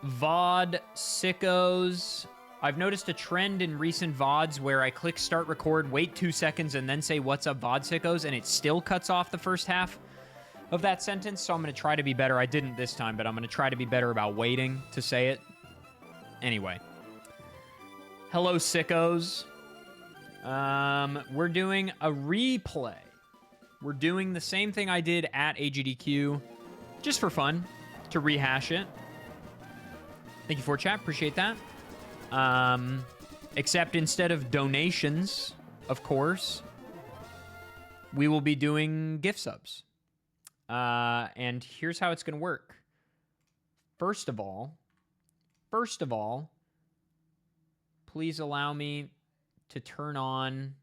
VOD sickos. I've noticed a trend in recent VODs where I click start record, wait 2 seconds, and then say what's up VOD sickos, and it still cuts off the first half of that sentence, so I'm going to try to be better. I didn't this time, but I'm going to try to be better about waiting to say it. Anyway. Hello, sickos. We're doing a replay. We're doing the same thing I did at AGDQ, just for fun, to rehash it. Thank you for chat. Appreciate that. Except instead of donations, of course, we will be doing gift subs. And here's how it's going to work. First of all, please allow me to turn on.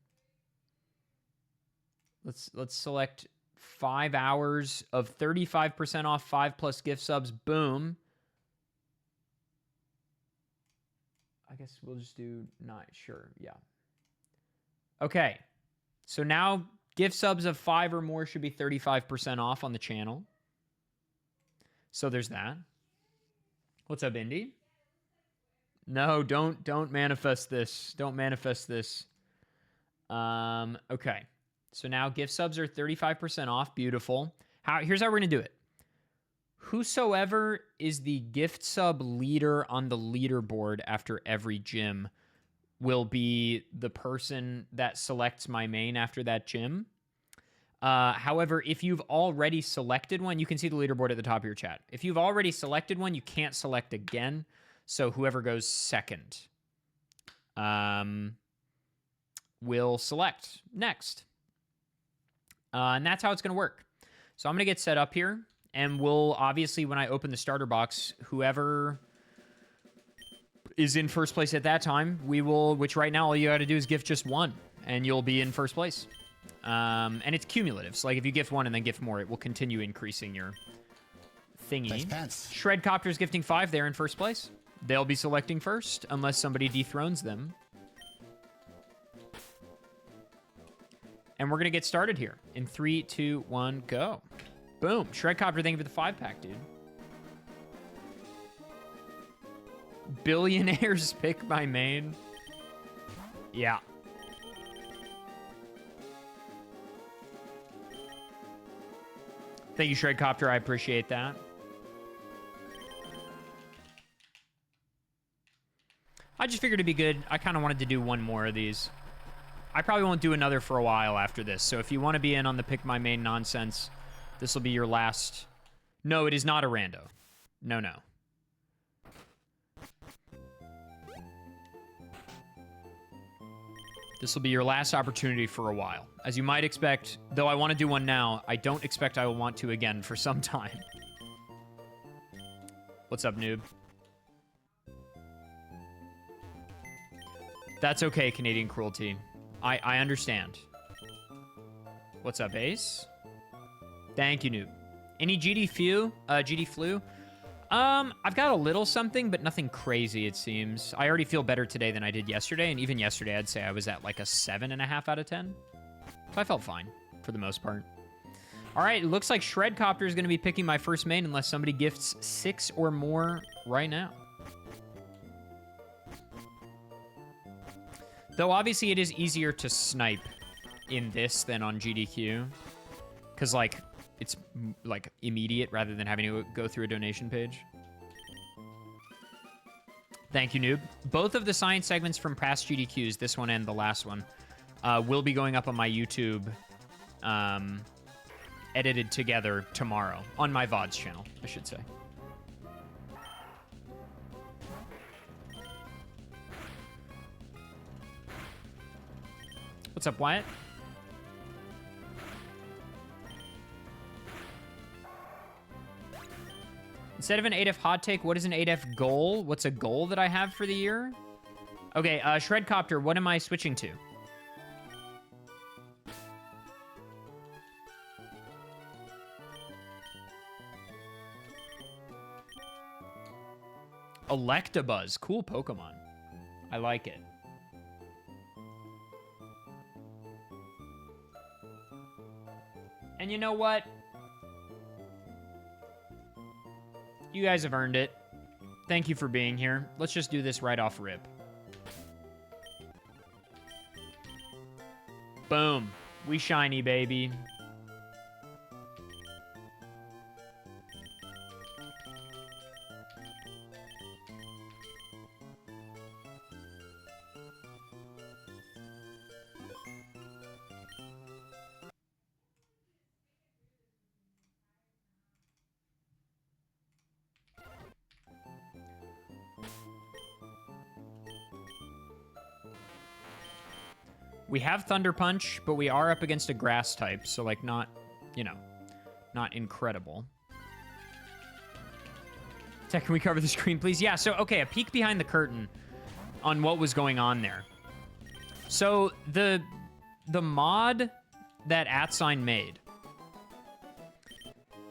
Let's select 5 hours of 35% off 5+ gift subs. Boom. I guess we'll just do 9. Sure. Yeah. Okay. So now gift subs of 5 or more should be 35% off on the channel. So there's that. What's up, Indy? No, don't manifest this. Don't manifest this. Okay. So now gift subs are 35% off. Beautiful. Here's how we're going to do it. Whosoever is the gift sub leader on the leaderboard after every gym will be the person that selects my main after that gym. However, if you've already selected one, you can see the leaderboard at the top of your chat. If you've already selected one, you can't select again. So whoever goes second will select next. And that's how it's going to work. So I'm going to get set up here. And we'll, obviously, when I open the starter box, whoever is in first place at that time, we will, which right now all you got to do is gift just one, and you'll be in first place. And it's cumulative. So, like, if you gift one and then gift more, it will continue increasing your thingy. Nice pants. Shredcopter's gifting 5. They're in first place. They'll be selecting first, unless somebody dethrones them. And we're going to get started here. In 3, 2, 1, go. Boom. Shredcopter, thank you for the 5-pack, dude. Billionaires pick my main. Yeah. Thank you, Shredcopter. I appreciate that. I just figured it'd be good. I kind of wanted to do one more of these. I probably won't do another for a while after this. So if you want to be in on the pick my main nonsense, this will be your last. No, it is not a rando. No, no. This will be your last opportunity for a while. As you might expect, though I want to do one now, I don't expect I will want to again for some time. What's up, noob? That's okay, Canadian Cruelty. I understand. What's up, Ace? Thank you, noob. Any GD flu? I've got a little something, but nothing crazy, it seems. I already feel better today than I did yesterday, and even yesterday, I'd say I was at like a 7.5 out of 10. So I felt fine, for the most part. All right, it looks like Shredcopter is going to be picking my first main unless somebody gifts 6 or more right now. Though, obviously, it is easier to snipe in this than on GDQ. Because, like, it's, like, immediate rather than having to go through a donation page. Thank you, noob. Both of the science segments from past GDQs, this one and the last one, will be going up on my YouTube, edited together tomorrow. On my VODs channel, I should say. What's up, Wyatt? Instead of an 8F hot take, what is an 8F goal? What's a goal that I have for the year? Okay, Shredcopter, what am I switching to? Electabuzz. Cool Pokemon. I like it. And you know what? You guys have earned it. Thank you for being here. Let's just do this right off rip. Boom. We shiny, baby. We have Thunder Punch, but we are up against a grass type, so, like, not, you know, not incredible. Tech, can we cover the screen, please? Yeah, so, okay, a peek behind the curtain on what was going on there. So, the mod that @sign made,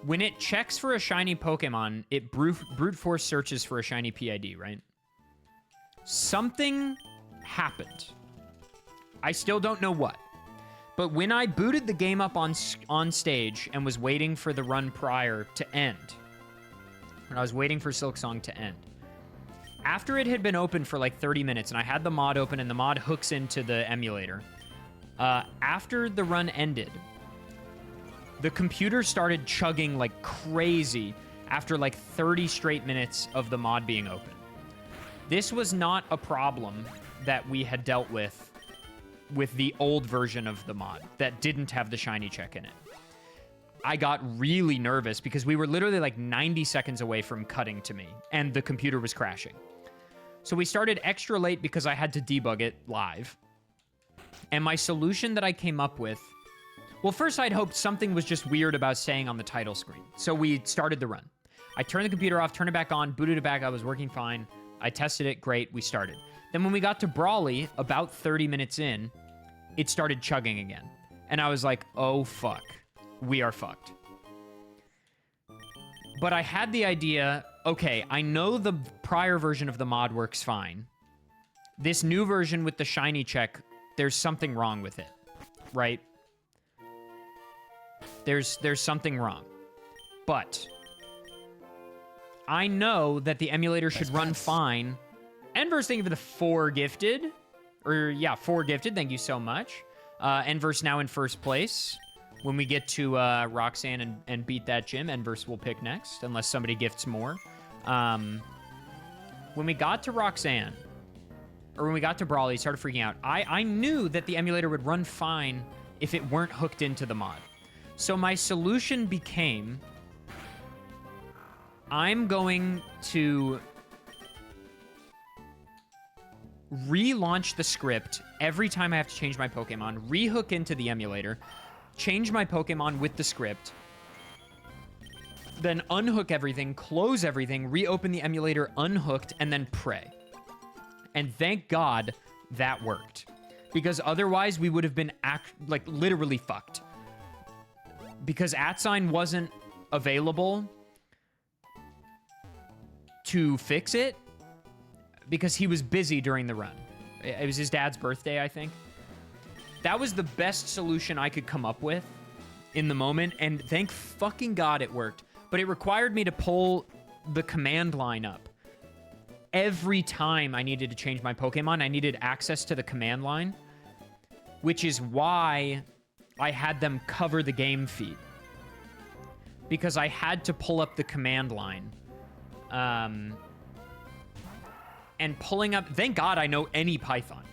when it checks for a shiny Pokemon, it brute force searches for a shiny PID, right? Something happened. I still don't know what. But when I booted the game up on stage and was waiting for the run prior to end, when I was waiting for Silksong to end, after it had been open for like 30 minutes and I had the mod open and the mod hooks into the emulator, after the run ended, the computer started chugging like crazy after like 30 straight minutes of the mod being open. This was not a problem that we had dealt with the old version of the mod that didn't have the shiny check in it. I got really nervous because we were literally like 90 seconds away from cutting to me and the computer was crashing. So we started extra late because I had to debug it live. And my solution that I came up with, well, first I'd hoped something was just weird about staying on the title screen. So we started the run. I turned the computer off, turned it back on, booted it back, I was working fine. I tested it, great, we started. Then when we got to Brawly, about 30 minutes in, it started chugging again. And I was like, oh fuck, we are fucked. But I had the idea, okay, I know the prior version of the mod works fine. This new version with the shiny check, there's something wrong with it, right? There's something wrong. But I know that the emulator should run fine. Enverse, thank you for the 4 gifted. Or, yeah, 4 gifted. Thank you so much. Enverse now in first place. When we get to Roxanne and beat that gym, Enverse will pick next, unless somebody gifts more. When we got to Roxanne, or when we got to Brawly, he started freaking out. I knew that the emulator would run fine if it weren't hooked into the mod. So my solution became, I'm going to relaunch the script every time I have to change my Pokemon, rehook into the emulator, change my Pokemon with the script, then unhook everything, close everything, reopen the emulator unhooked, and then pray. And thank God that worked. Because otherwise we would have been like literally fucked. Because @sign wasn't available to fix it because he was busy during the run. It was his dad's birthday, I think. That was the best solution I could come up with in the moment, and thank fucking God it worked. But it required me to pull the command line up. Every time I needed to change my Pokemon, I needed access to the command line, which is why I had them cover the game feed. Because I had to pull up the command line. And pulling up... Thank God I know any Python.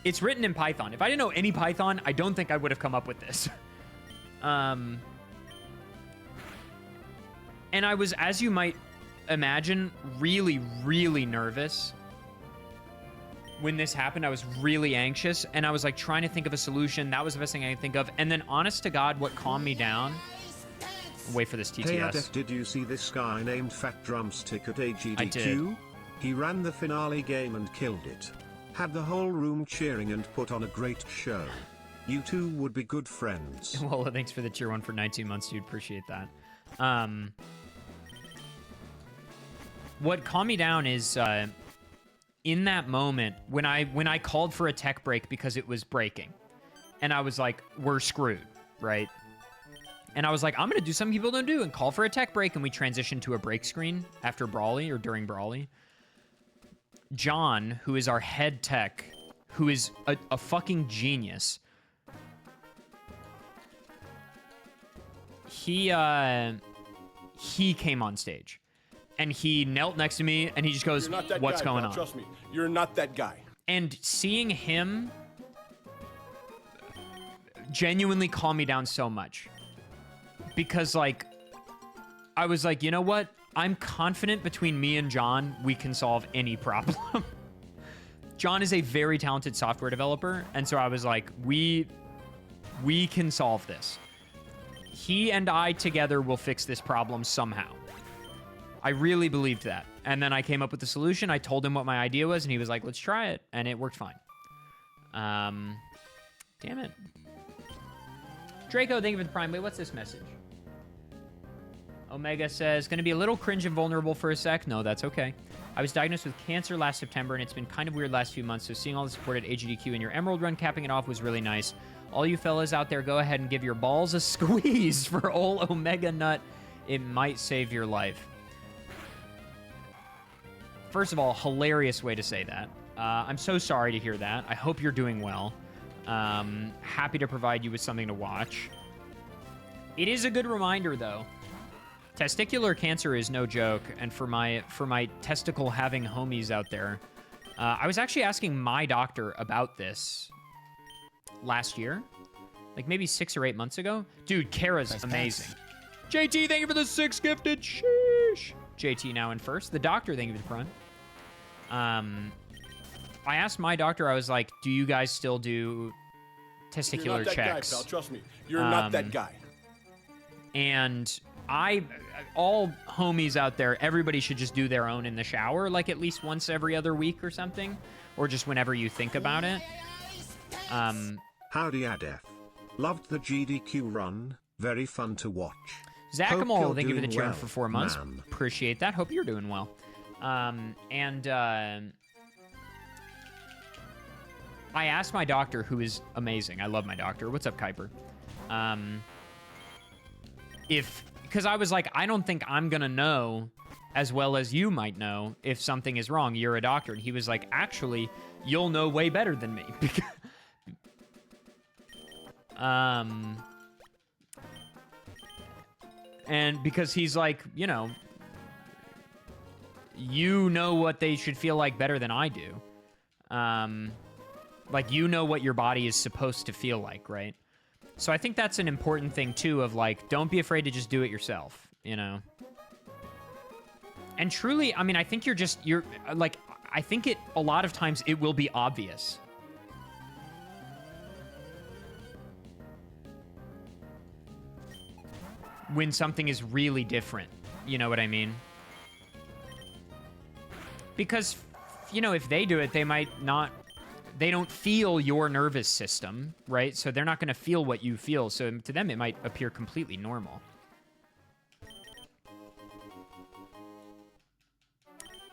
It's written in Python. If I didn't know any Python, I don't think I would have come up with this. And I was, as you might imagine, really, really nervous. When this happened, I was really anxious. And I was like trying to think of a solution. That was the best thing I could think of. And then honest to God, what calmed me down... Wait for this TTS. Hey Adept, did you see this guy named Fat Drumstick at AGDQ? I did. He ran the finale game and killed it. Had the whole room cheering and put on a great show. You two would be good friends. Well, thanks for the tier 1 for 19 months, dude. Appreciate that. What calmed me down is in that moment when I called for a tech break because it was breaking, and I was like, "We're screwed," right? And I was like, I'm going to do something people don't do and call for a tech break. And we transitioned to a break screen after Brawly or during Brawly. John, who is our head tech, who is a fucking genius. He came on stage. And he knelt next to me and he just goes, what's going on? Trust me, you're not that guy. And seeing him genuinely calm me down so much. Because, like, I was like, you know what? I'm confident between me and John, we can solve any problem. John is a very talented software developer. And so I was like, we can solve this. He and I together will fix this problem somehow. I really believed that. And then I came up with the solution. I told him what my idea was, and he was like, let's try it. And it worked fine. Damn it. Draco, thank you for the prime. Wait, what's this message? Omega says, gonna be a little cringe and vulnerable for a sec. No, that's okay. I was diagnosed with cancer last September, and it's been kind of weird last few months, so seeing all the support at AGDQ and your Emerald run capping it off was really nice. All you fellas out there, go ahead and give your balls a squeeze for old Omega Nut. It might save your life. First of all, hilarious way to say that. I'm so sorry to hear that. I hope you're doing well. Happy to provide you with something to watch. It is a good reminder, though. Testicular cancer is no joke, and for my testicle-having homies out there, I was actually asking my doctor about this last year, like maybe 6 or 8 months ago. Dude, Kara's amazing. JT, thank you for the 6 gifted. Sheesh. JT now in first. The doctor, thank you for the prime. I asked my doctor, I was like, do you guys still do testicular checks? You're not that guy, pal. Trust me. You're not that guy. And all homies out there, everybody should just do their own in the shower, like at least once every other week or something, or just whenever you think about it. Howdy Adef. Loved the GDQ run. Very fun to watch. Zachamal, thank you for the cheering well, for 4 months. man. Appreciate that. Hope you're doing well. I asked my doctor, who is amazing. I love my doctor. What's up, Kuiper? Because I was like, I don't think I'm going to know as well as you might know if something is wrong. You're a doctor. And he was like, actually, you'll know way better than me. And because he's like, you know what they should feel like better than I do. Like, you know what your body is supposed to feel like, right? So I think that's an important thing, too, of, like, don't be afraid to just do it yourself, you know? And truly, I mean, I think I think a lot of times it will be obvious. When something is really different, you know what I mean? Because, you know, if they do it, they don't feel your nervous system, right? So they're not going to feel what you feel. So to them, it might appear completely normal.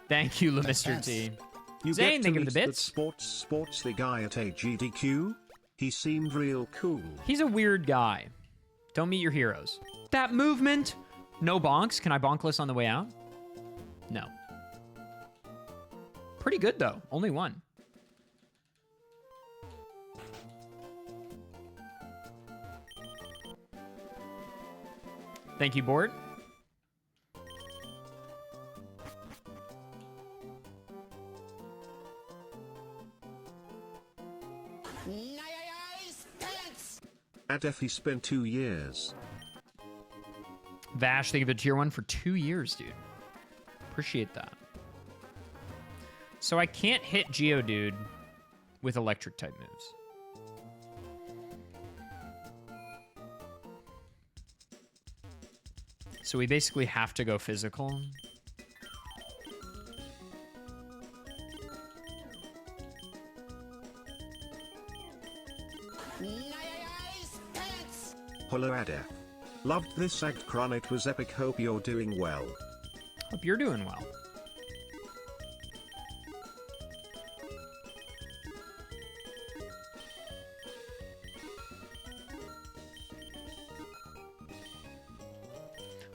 Thank you, Mr. T. You Zane, get thank to you for the meet bits. Sports the guy at AGDQ. He seemed real cool. He's a weird guy. Don't meet your heroes. That movement! No bonks. Can I bonkless on the way out? No. Pretty good, though. Only one. Thank you, board. Adef, he spent 2 years. Vash, thank you for tier 1 for 2 years, dude. Appreciate that. So I can't hit Geodude with electric type moves. So we basically have to go physical. Hello Adef. Loved this act Kron, it was epic, hope you're doing well. Hope you're doing well.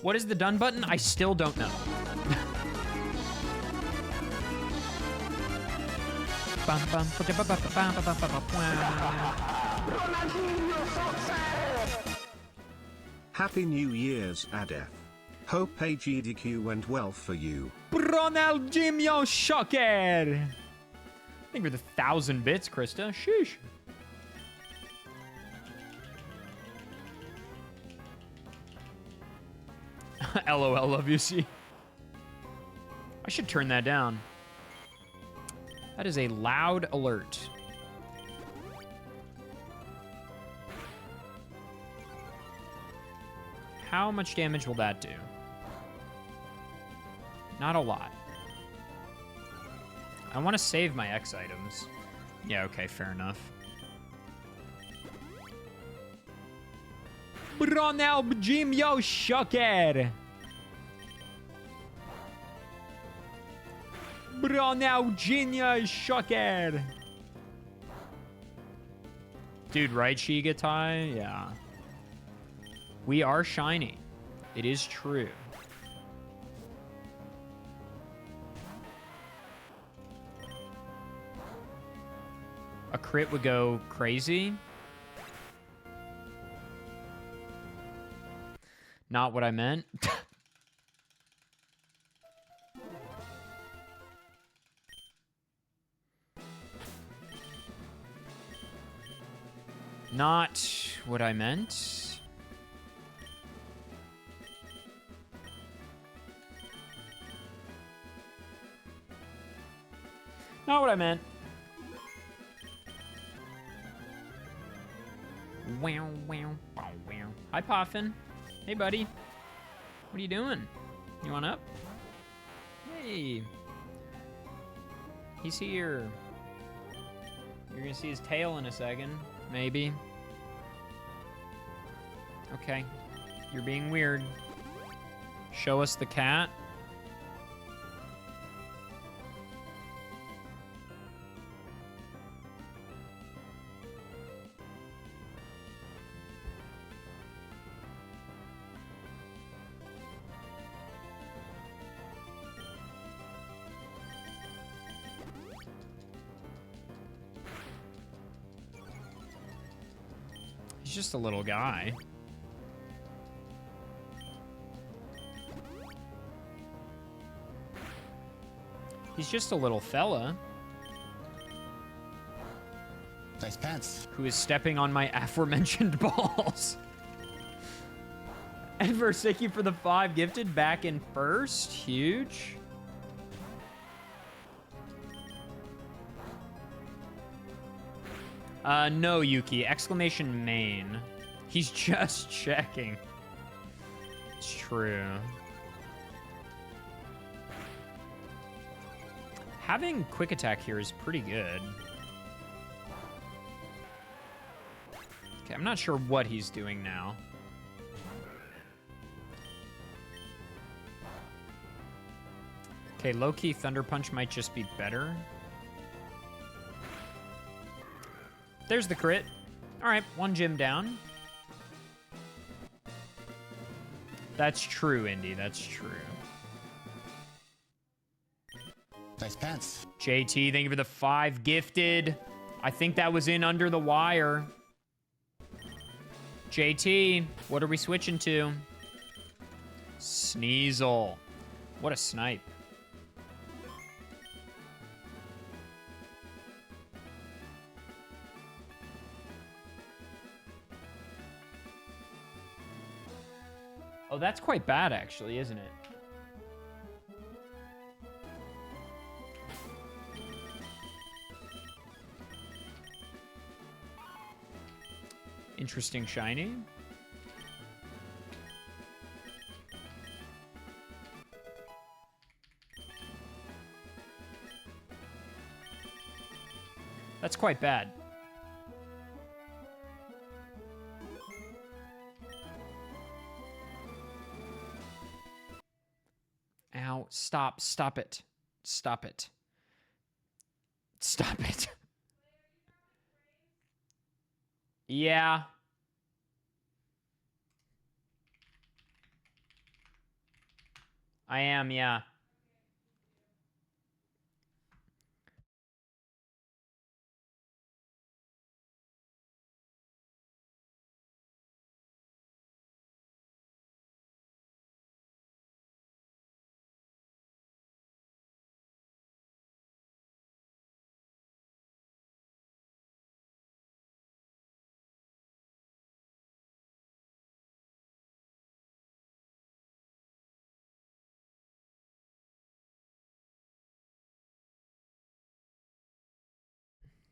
What is the done button? I still don't know. Happy New Year's, Adef. Hope AGDQ went well for you. Ronaldinho Shocker. Thank you for the 1,000 bits, Krista. Sheesh. LOL, love you, see. I should turn that down. That is a loud alert. How much damage will that do? Not a lot. I want to save my X items. Yeah, okay, fair enough. Ronaldinho Shocker. Ronaldinho Shocker. Dude, right, Shigatai? Yeah. We are shiny. It is true. A crit would go crazy. Not what I meant. Not what I meant. Not what I meant. Wow, wow, wow, wow. Hi, Poffin. Hey, buddy. What are you doing? You want up? Hey. He's here. You're gonna see his tail in a second. Maybe. Okay. You're being weird. Show us the cat. He's just a little guy. He's just a little fella. Nice pants. Who is stepping on my aforementioned balls. And Versiki for the 5 gifted back in first. Huge. No, Yuki. Exclamation main. He's just checking. It's true. Having quick attack here is pretty good. Okay, I'm not sure what he's doing now. Okay, low-key Thunder Punch might just be better. There's the crit. All right, 1 gym down. That's true, Indy. That's true. Nice pants. JT, thank you for the 5 gifted. I think that was in under the wire. JT, what are we switching to? Sneasel. What a snipe. Oh, that's quite bad, actually, isn't it? Interesting shiny. That's quite bad. Ow, stop, stop it. Stop it. Stop it. Yeah. I am, yeah.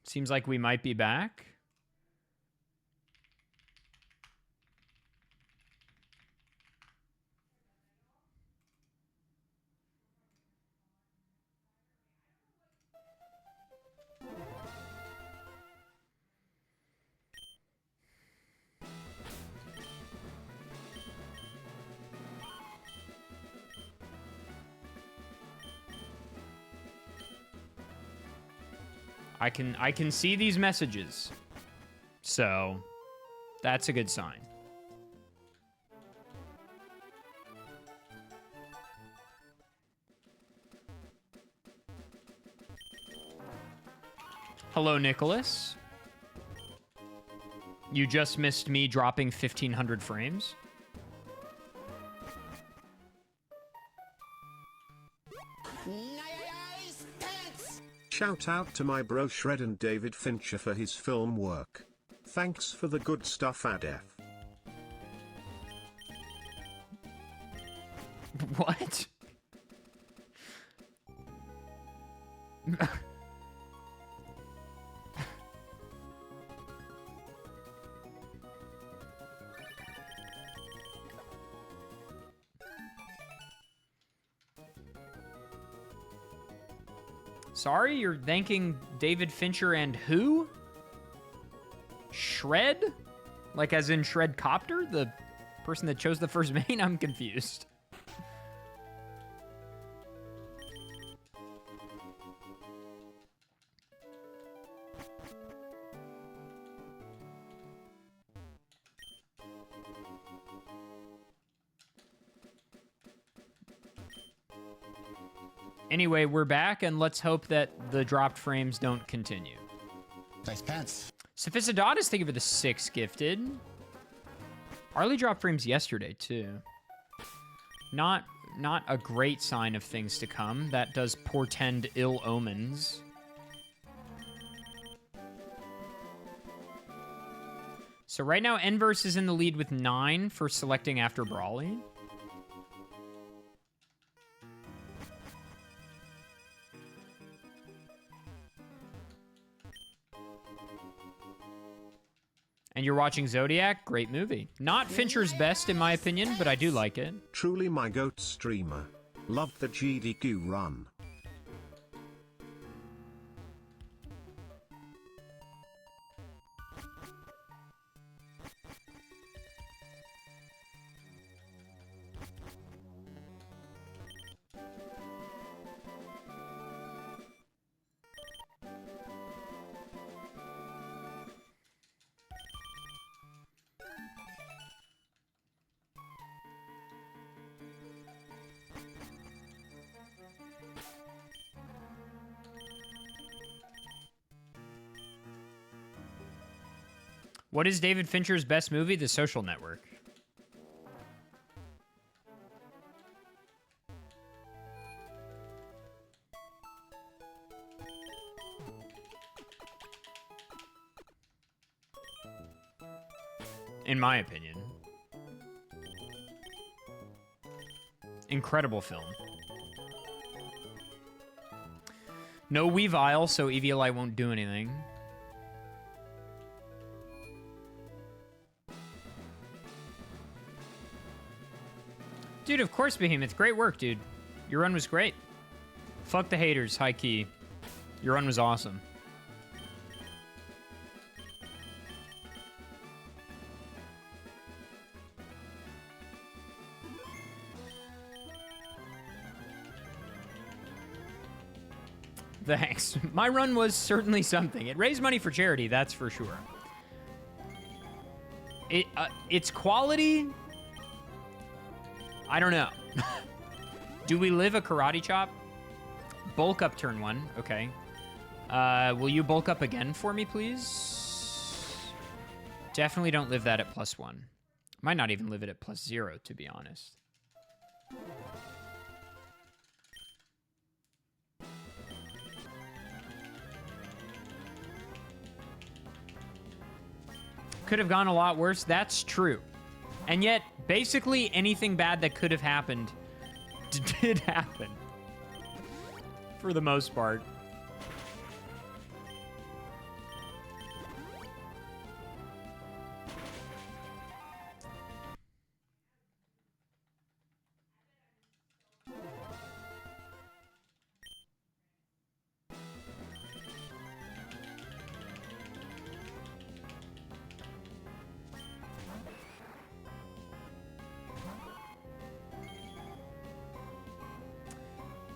Seems like we might be back. I can see these messages. So, that's a good sign. Hello, Nicholas. You just missed me dropping 1,500 frames. Nice pants. Shout out to my bro Shred and David Fincher for his film work. Thanks for the good stuff, Adef. What? Sorry, you're thanking David Fincher and who? Shred? Like as in Shred Copter? The person that chose the first main? I'm confused. Anyway, we're back, and let's hope that the dropped frames don't continue. Nice pants. Sophistidatus, thank you for the 6 gifted. Arlie dropped frames yesterday, too. Not a great sign of things to come. That does portend ill omens. So right now, Enverse is in the lead with 9 for selecting after Brawly. And you're watching Zodiac? Great movie. Not Fincher's best, in my opinion, but I do like it. Truly my goat streamer. Loved the GDQ run. What is David Fincher's best movie? The Social Network. In my opinion. Incredible film. No Weavile, so EVLI won't do anything. Dude, of course, Behemoth. Great work, dude. Your run was great. Fuck the haters, high key. Your run was awesome. Thanks. My run was certainly something. It raised money for charity, that's for sure. It's quality. I don't know. Do we live a karate chop? Bulk up turn 1. Okay. Will you bulk up again for me, please? Definitely don't live that at +1. Might not even live it at +0, to be honest. Could have gone a lot worse. That's true. And yet, basically anything bad that could have happened did happen. For the most part.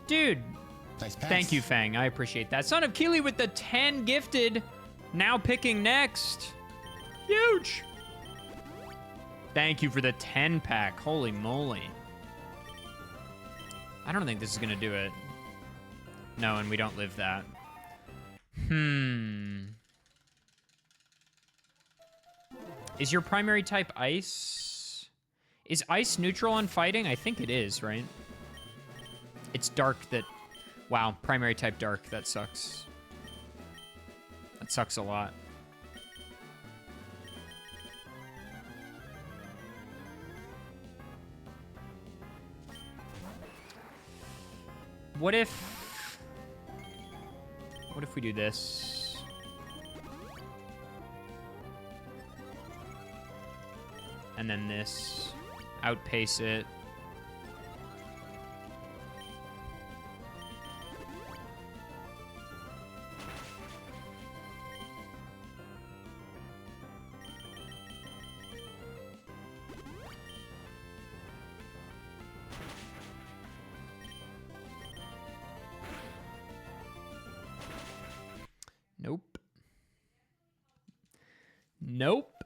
Dude, Nice pants. thank you, Fang. I appreciate that. Son of Keely with the 10 gifted. Now picking next. Huge. Thank you for the 10 pack. Holy moly. I don't think this is going to do it. No, and we don't live that. Is your primary type ice? Is ice neutral on fighting? I think it is, right? It's dark that... Wow, primary type dark. That sucks. That sucks a lot. What if we do this? And then this. Outpace it. Nope. Nope.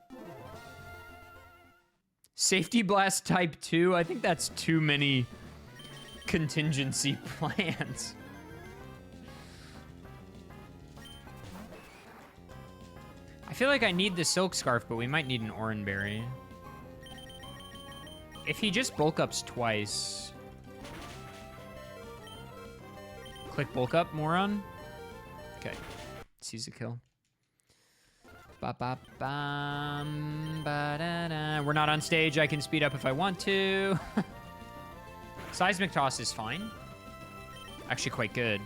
Safety blast type 2. I think that's too many contingency plans. I feel like I need the silk scarf, but we might need an oranberry. If he just bulk ups twice. Click bulk up, moron. Okay. Sees a kill. Ba-ba-bam, ba-da-da. We're not on stage. I can speed up if I want to. Seismic toss is fine. Actually quite good.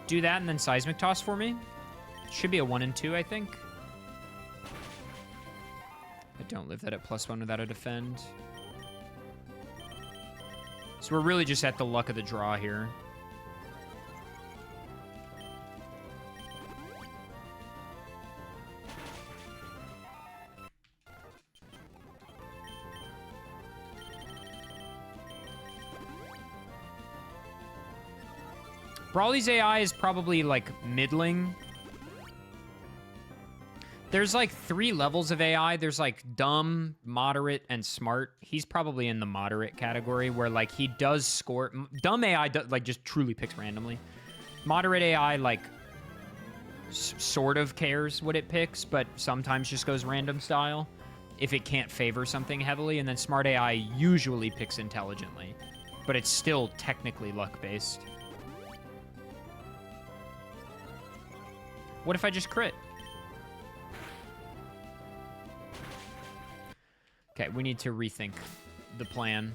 Do that and then seismic toss for me. Should be a 1 and 2, I think. I don't live that at +1 without a defend. So we're really just at the luck of the draw here. Brawly's AI is probably like middling. There's like 3 levels of AI. There's like dumb, moderate, and smart. He's probably in the moderate category where like he does score. Dumb AI like just truly picks randomly. Moderate AI like sort of cares what it picks, but sometimes just goes random style if it can't favor something heavily. And then smart AI usually picks intelligently, but it's still technically luck-based. What if I just crit? Okay, we need to rethink the plan.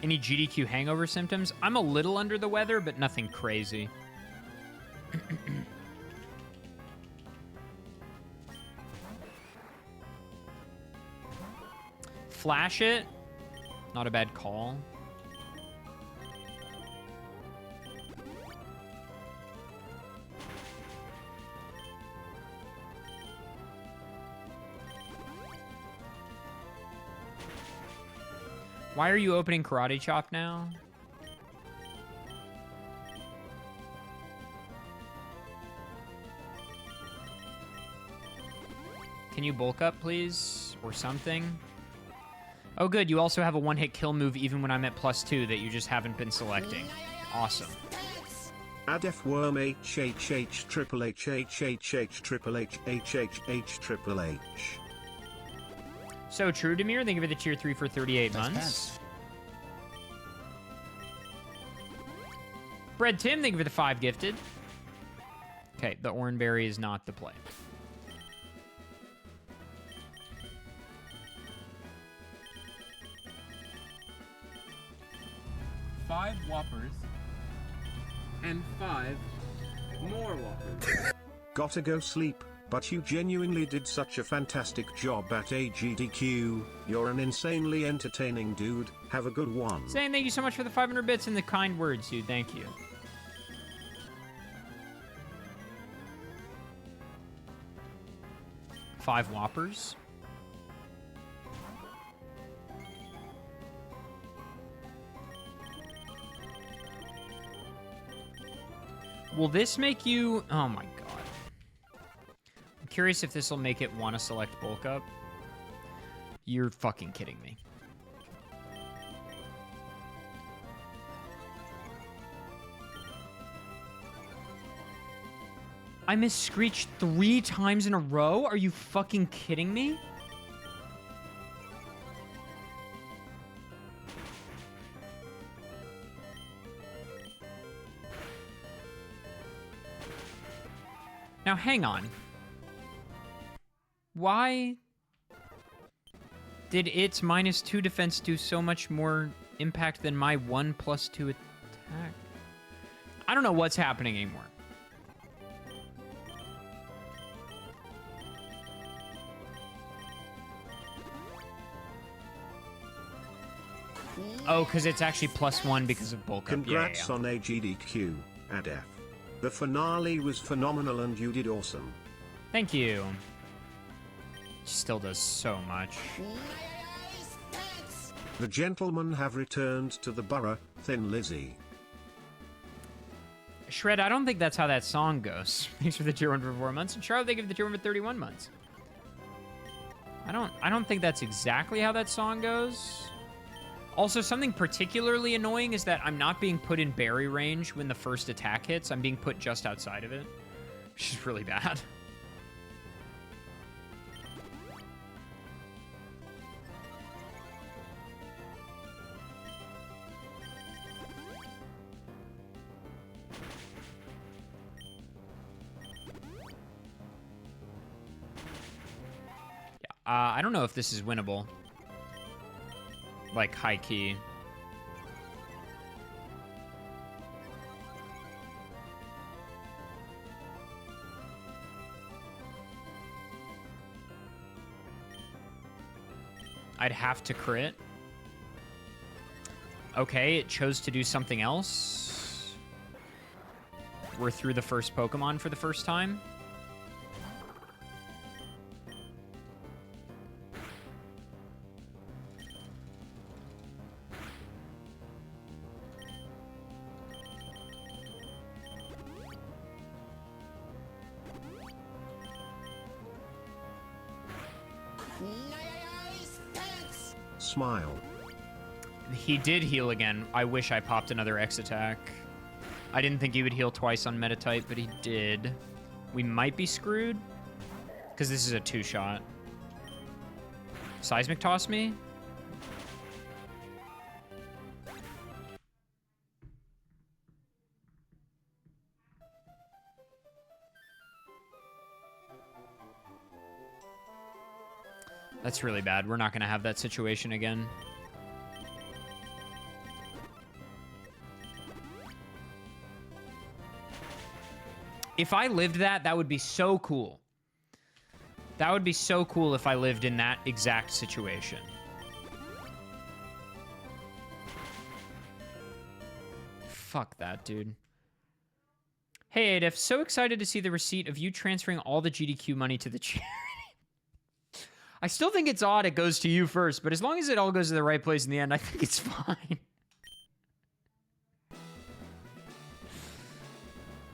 Any GDQ hangover symptoms? I'm a little under the weather, but nothing crazy. Flash it. Not a bad call. Why are you opening Karate Chop now? Can you bulk up, please? Or something? Oh, good. You also have a one-hit kill move even when I'm at +2 that you just haven't been selecting. Awesome. Adef worm HHH triple HHHH triple HHH triple H. So true, Demir. Thank you for the tier 3 for 38 Nice months. pants. Bread Tim, thank you for the 5 gifted. Okay, the Oranberry is not the play. Five Whoppers and 5 more Whoppers. Gotta go sleep, but you genuinely did such a fantastic job at AGDQ. You're an insanely entertaining dude. Have a good one. Saying thank you so much for the 500 bits and the kind words, dude. Thank you. Five Whoppers. Will this make you... Oh my god. I'm curious if this will make it want to select bulk up. You're fucking kidding me. I missed Screech 3 times in a row? Are you fucking kidding me? Now, hang on. Why did its -2 defense do so much more impact than my 1+2 attack? I don't know what's happening anymore. Oh, because it's actually +1 because of bulk up. Congrats Yeah. on AGDQ, Adef. The finale was phenomenal and you did awesome. Thank you. Still does so much. Nice pants. The gentlemen have returned to the borough, Thin Lizzy. Shred, I don't think that's how that song goes. Thanks for the tier 1 for 4 months. And Charlotte, they give the tier 1 for 31 months. I don't think that's exactly how that song goes. Also, something particularly annoying is that I'm not being put in berry range when the first attack hits. I'm being put just outside of it, which is really bad. Yeah, I don't know if this is winnable. Like, high key. I'd have to crit. Okay, it chose to do something else. We're through the first Pokemon for the first time. Nice pants. Smile. He did heal again. I wish I popped another X attack. I didn't think he would heal twice on Metatype, but he did. We might be screwed. Because this is a 2-shot. Seismic toss me? That's really bad. We're not going to have that situation again. If I lived that, that would be so cool. That would be so cool if I lived in that exact situation. Fuck that, dude. Hey, Adif, so excited to see the receipt of you transferring all the GDQ money to the charity. I still think it's odd it goes to you first, but as long as it all goes to the right place in the end, I think it's fine.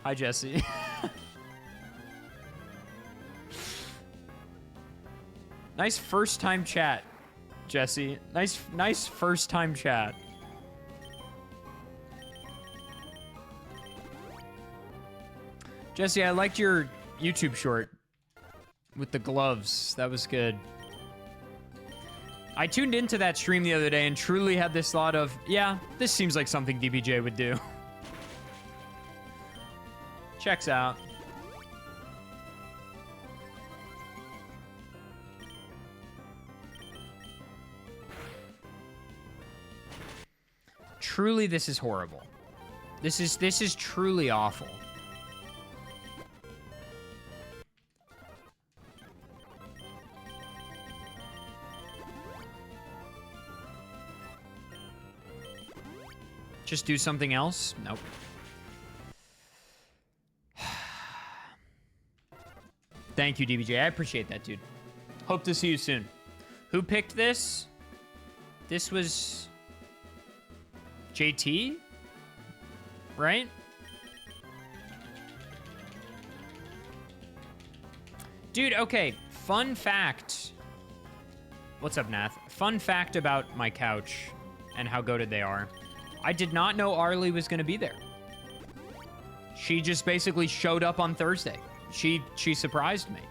Hi, Jesse. Nice first time chat, Jesse. Nice first time chat. Jesse, I liked your YouTube short with the gloves. That was good. I tuned into that stream the other day and truly had this thought of, yeah, this seems like something DBJ would do. Checks out. Truly, this is horrible. This is truly awful. Just do something else? Nope. Thank you, DBJ. I appreciate that, dude. Hope to see you soon. Who picked this? This was JT, right? Dude, okay. Fun fact. What's up, Nath? Fun fact about my couch and how goated they are. I did not know Arlie was going to be there. She just basically showed up on Thursday. She surprised me.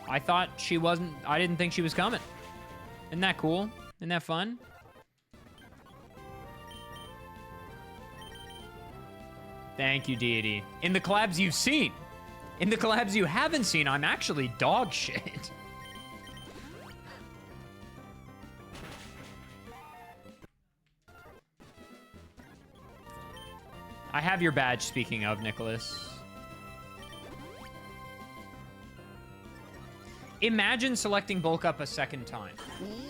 I thought she wasn't... I didn't think she was coming. Isn't that cool? Isn't that fun? Thank you, Deity. In the collabs you've seen. In the collabs you haven't seen, I'm actually dog shit. I have your badge, speaking of, Nicholas. Imagine selecting bulk up a second time.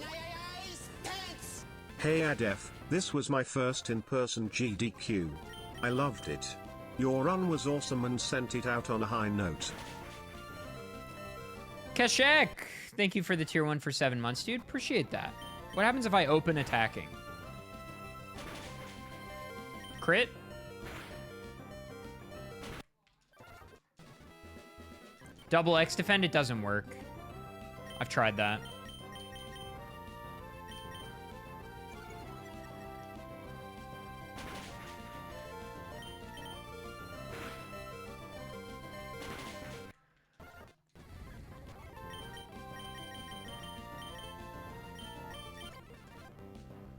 Nice. Thanks. Hey Adef, this was my first in-person GDQ. I loved it. Your run was awesome and sent it out on a high note. Kashek, thank you for the tier 1 for 7 months, dude. Appreciate that. What happens if I open attacking? Crit? Double X defend, it doesn't work. I've tried that.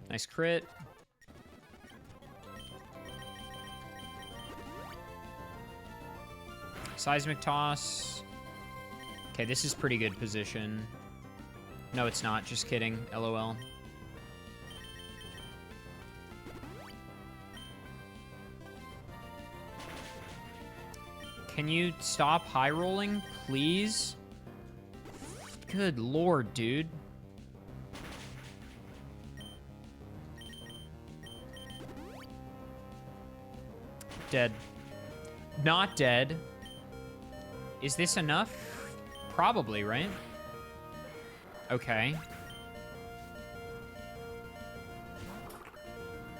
Nice crit. Seismic toss. Okay, this is pretty good position. No, it's not. Just kidding. LOL. Can you stop high rolling, please? Good lord, dude. Dead. Not dead. Is this enough? Probably, right? Okay.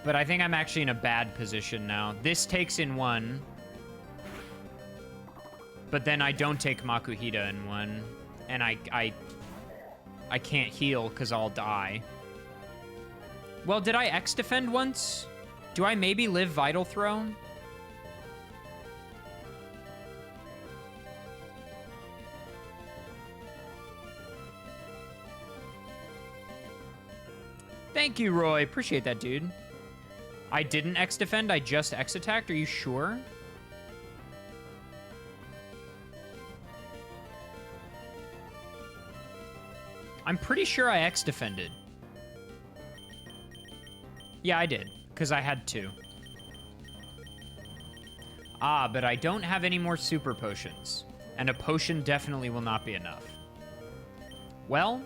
But I think I'm actually in a bad position now. This takes in 1. But then I don't take Makuhita in 1. And I can't heal because I'll die. Well, did I X defend once? Do I maybe live Vital Throw? Thank you, Roy. Appreciate that, dude. I didn't X defend. I just X attacked. Are you sure? I'm pretty sure I X defended. Yeah, I did, because I had to. Ah, but I don't have any more super potions. And a potion definitely will not be enough. Well...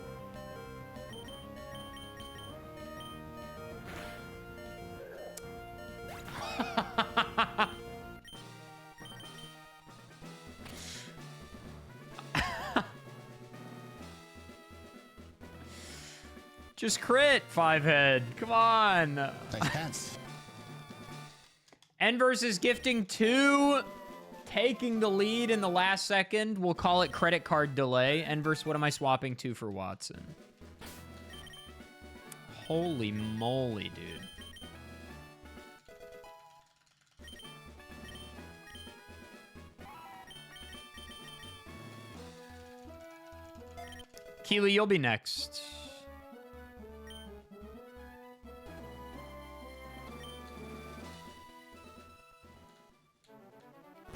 Just crit, 5-head. Come on. Nice pants. N versus gifting 2. Taking the lead in the last second. We'll call it credit card delay. N versus what am I swapping to for Watson? Holy moly, dude. Keely, you'll be next.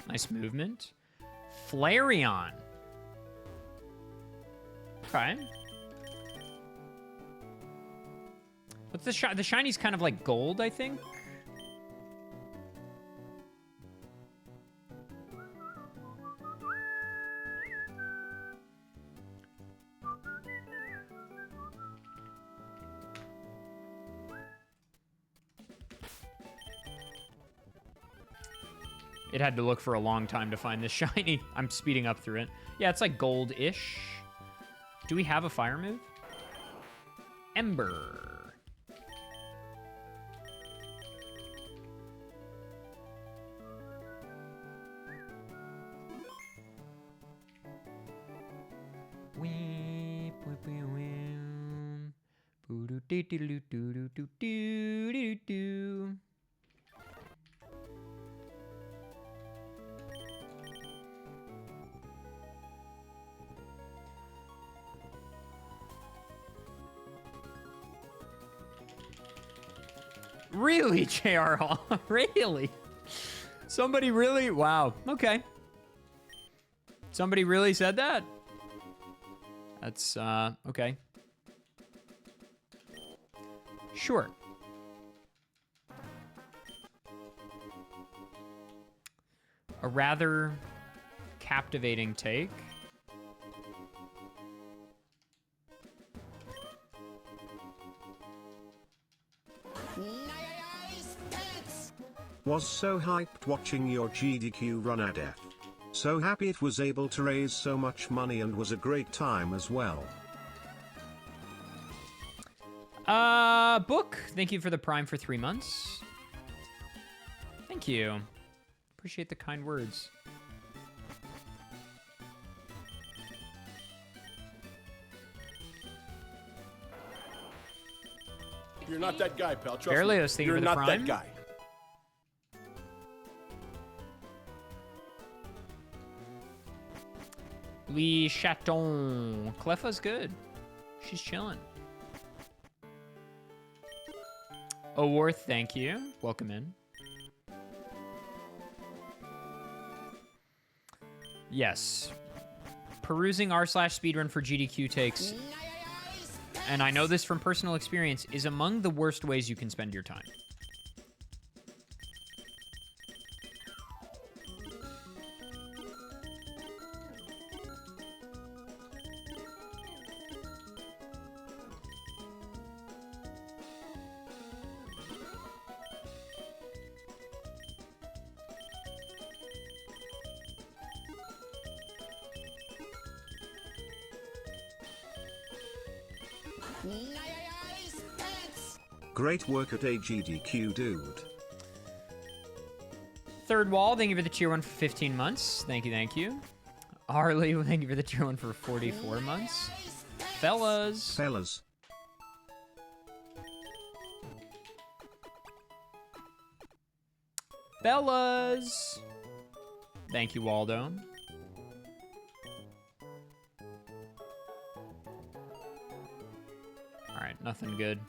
Nice movement. Flareon. Okay. What's the the shiny's kind of like gold, I think. It had to look for a long time to find this shiny. I'm speeding up through it. Yeah, it's like gold-ish. Do we have a fire move? Ember. Weep, weep, weep, weep. Boo-doo-doo-doo-doo-doo-doo-doo-doo-doo. Really, JR Hall? Really? Somebody really? Wow. Okay. Somebody really said that? That's, okay. Sure. A rather captivating take. Nice pants. Was so hyped watching your GDQ run at F. So happy it was able to raise so much money and was a great time as well. Book, thank you for the Prime for 3 months. Thank you. Appreciate the kind words. You're not that guy, pal. Trust Barely, me. I was thinking You're of the not Prime. that guy. Lee Chaton. Cleffa's good. She's chilling. Oworth, thank you. Welcome in. Yes. Perusing r/speedrun for GDQ takes, Nice and I know this from personal experience, is among the worst ways you can spend your time. Nice pants. Great work at AGDQ, dude. Third Wall, thank you for the tier 1 for 15 months. Thank you, thank you. Harley, thank you for the tier 1 for 44 months. Fellas. Fellas. Fellas. Thank you, Waldo. All right, nothing good.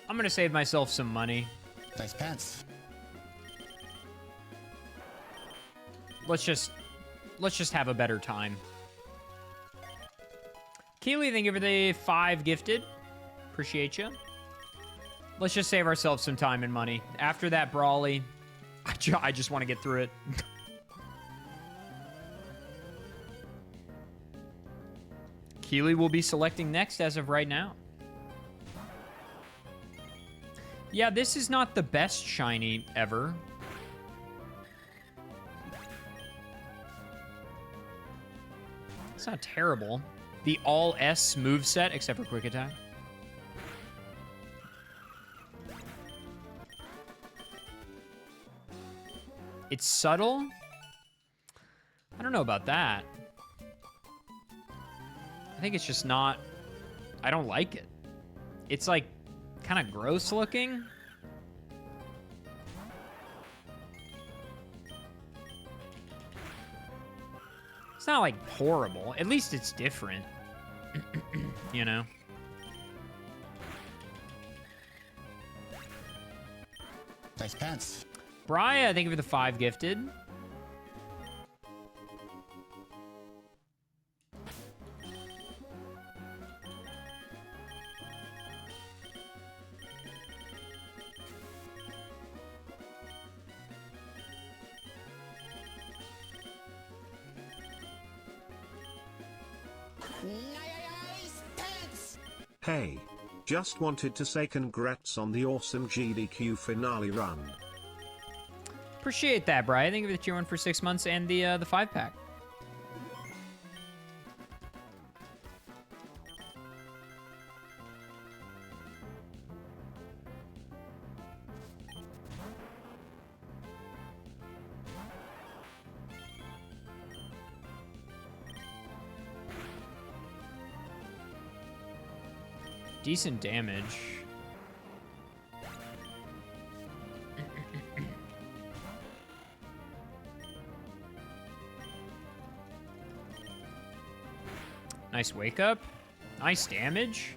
I'm gonna save myself some money. Nice pants. Let's just have a better time. Keely, thank you for the 5 gifted. Appreciate you. Let's just save ourselves some time and money. After that brawly, I just want to get through it. Keely will be selecting next as of right now. Yeah, this is not the best shiny ever. It's not terrible. The all S moveset, except for quick attack. It's subtle. I don't know about that. I think it's just not... I don't like it. It's like kind of gross looking. It's not like horrible. At least it's different. You know? Nice pants. Brian, thank you for the 5 gifted. Nice pants. Hey. Just wanted to say congrats on the awesome GDQ finale run. Appreciate that, Brian. Thank you for the tier 1 for 6 months and the 5-pack. Decent damage. Nice wake up. Nice damage.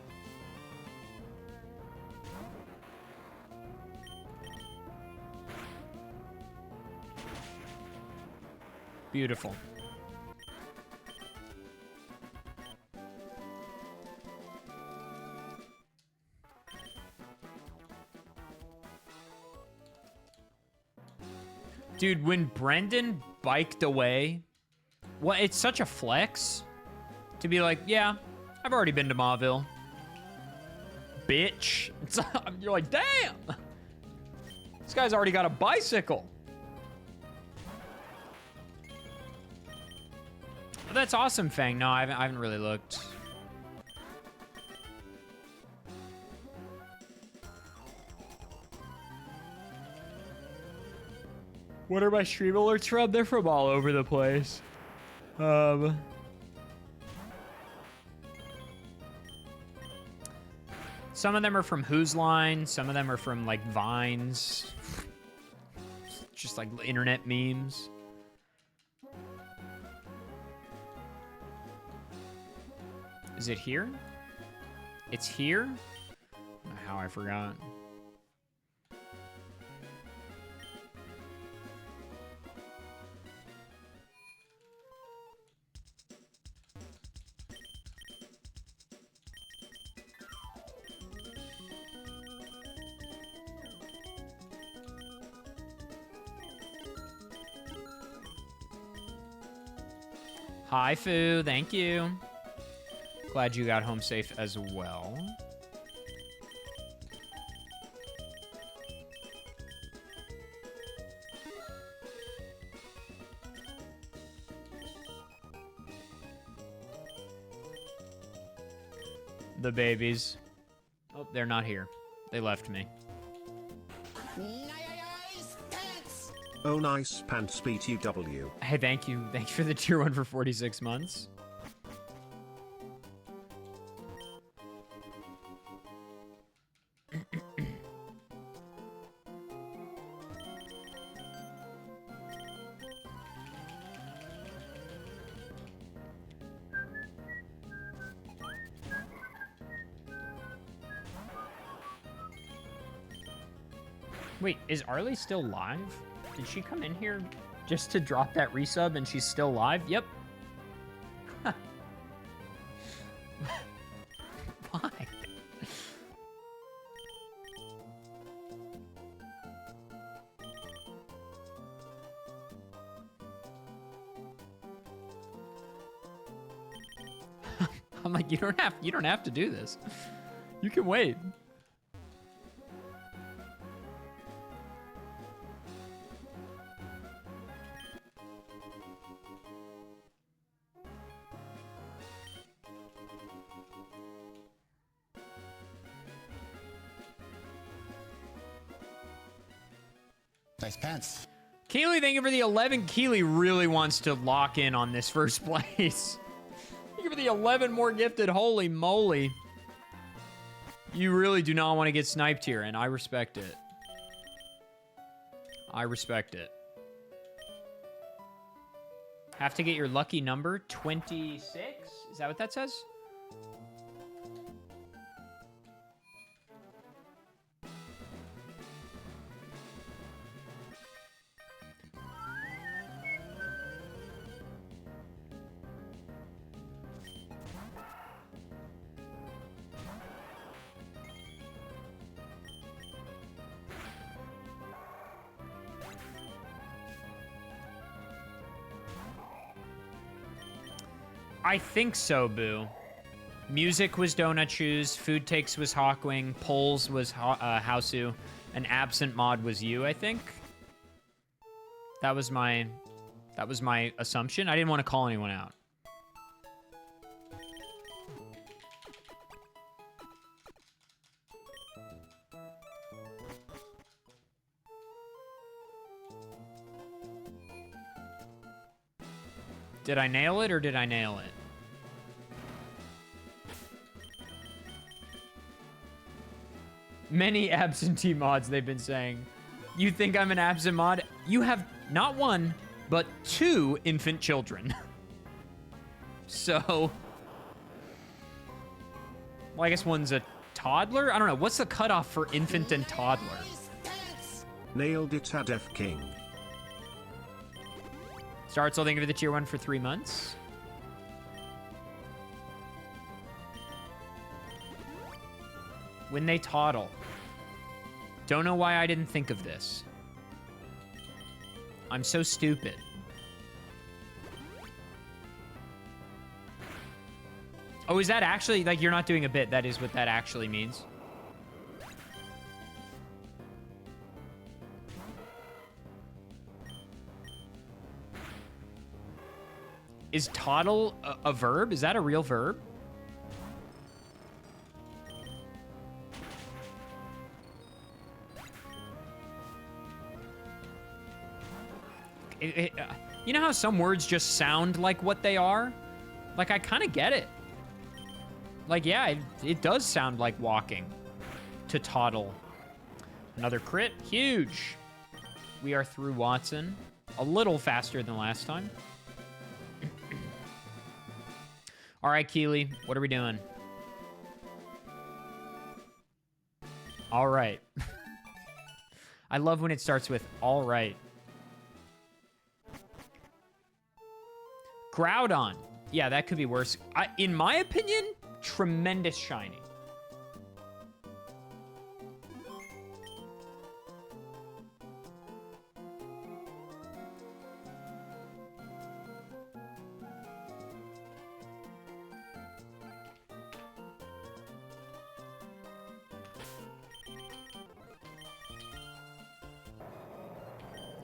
Beautiful. Dude, when Brendan biked away, well, it's such a flex to be like, yeah, I've already been to Mauville. Bitch. You're like, damn! This guy's already got a bicycle. But that's awesome, Fang. No, I haven't really looked. What are my stream alerts from? They're from all over the place. Some of them are from Who's Line. Some of them are from, like, Vines. Just, like, internet memes. Is it here? It's here? How I forgot. Hi, Fu. Thank you. Glad you got home safe as well. The babies. Oh, they're not here. They left me. Nice pants. Oh nice pants BTW. Hey, thank you. Thank you for the tier 1 for 46 months. Wait, is Arlie still live? Did she come in here just to drop that resub and she's still live? Yep. Why? I'm like, you don't have to do this. You can wait. Nice pants. Keely, thank you for the 11. Keely really wants to lock in on this first place. Thank you for the 11 more gifted. Holy moly. You really do not want to get sniped here, and I respect it. I respect it. Have to get your lucky number, 26? Is that what that says? I think so, Boo. Music was Donut Shoes, Food Takes was Hawkwing, Polls was Hausu, and Absent Mod was you, I think. That was my assumption. I didn't want to call anyone out. Did I nail it or did I nail it? Many absentee mods, they've been saying. You think I'm an absent mod? You have not one, but 2 infant children. So... well, I guess one's a toddler? I don't know. What's the cutoff for infant and toddler? Nice pants. Nailed it, Adef King. Starts holding for the tier 1 for 3 months. When they toddle. Don't know why I didn't think of this. I'm so stupid. Oh, is that actually, like, you're not doing a bit? That is what that actually means? Is toddle a verb? Is that a real verb? You know how some words just sound like what they are? Like, I kind of get it. Like, yeah, it does sound like walking. To toddle. Another crit. Huge. We are through Watson. A little faster than last time. All right, Keely, what are we doing? All right. I love when it starts with all right. Groudon. Yeah, that could be worse. In my opinion, tremendous shiny.